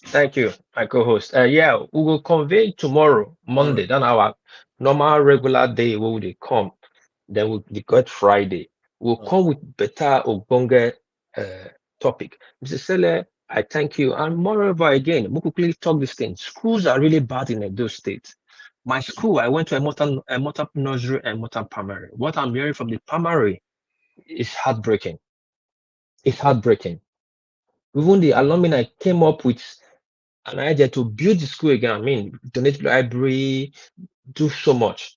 Thank you, my co-host. Yeah, we will convene tomorrow, all right. Monday. Then our normal regular day where we dey come. Then we got Friday. We'll All come with better Ogbonge topic. Mr. Sele, I thank you. And moreover, again, we quickly talk this thing. Schools are really bad in Edo State. My school, I went to a Mountain nursery and Mountain primary. What I'm hearing from the primary is heartbreaking. It's heartbreaking. Even the alumni came up with an idea to build the school again. I mean, donate library, do so much.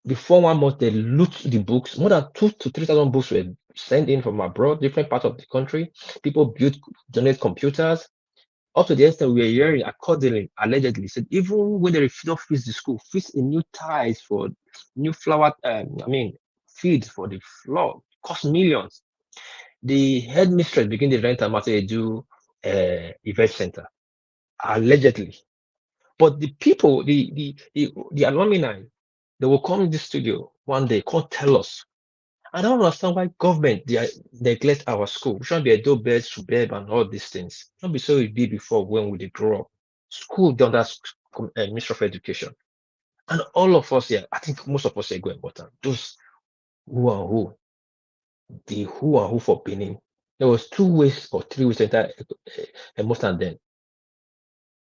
Before 1 month, they loot the books. More than 2 to 3,000 books were sent in from abroad, different parts of the country. People built, donate computers. Up to the extent we were hearing accordingly, allegedly, said even when they refuse not fix the school, fix a new tiles for new flower, feed for the floor, cost millions. The headmistress began the rent and matter do event center, allegedly. But the people, the alumni, they will come in the studio one day, can't tell us. I don't understand why government they neglect our school. We shouldn't be a bed, suburb, and all these things. Not be so it be before when we dey grow up. School done that Ministry of Education. And all of us here, I think most of us here go important. Those who and who, the who and who for Benin. There was 2 ways or 3 ways to enter emotion. Then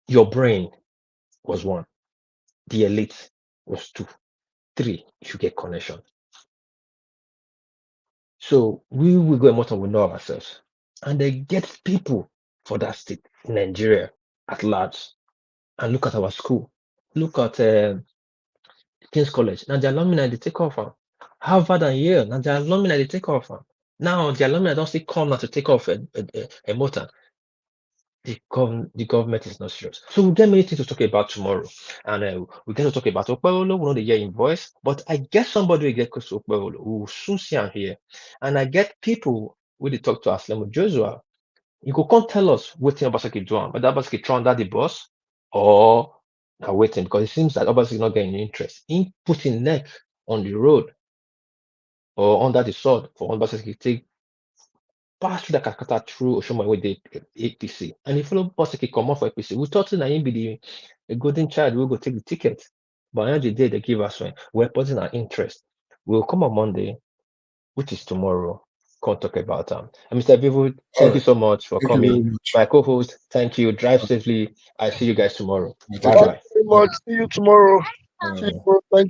your brain was one, the elite was two, three, you get connection. So we will go emotion, we know ourselves. And they get people for that state, Nigeria at large. And look at our school. Look at King's College. Now the alumni they take off. Harvard and Yale. Now the alumni they take off. Now the alumni don't still come now to take off a motor. The government is not serious. So we get many things to talk about tomorrow. And we're going to talk about Okpewolo, we know the year in voice, but I get somebody will get close to Okpewolo who will soon see am here. And I get people who they talk to Aslemo Joshua. You go come tell us what Obaseki do, whether Obaseki throw under the bus or now waiting, because it seems that Obaseki not getting interest in putting neck on the road or under the sword for Obaseki to take pass through the Calcutta through Oshiomhole with the APC. And if follow Obaseki come off for APC, we thought that him be the golden child, we go take the ticket. But end of the day, they give us one. We're putting our interest. We'll come on Monday, which is tomorrow. Can't talk about them. And Mr. Vivu, All thank you right. so much for Thank you very coming. much. My co-host, thank you. Drive safely. I see you guys tomorrow. Take Bye care. Thank bye. you very much. See you tomorrow. See Uh, you tomorrow. Thank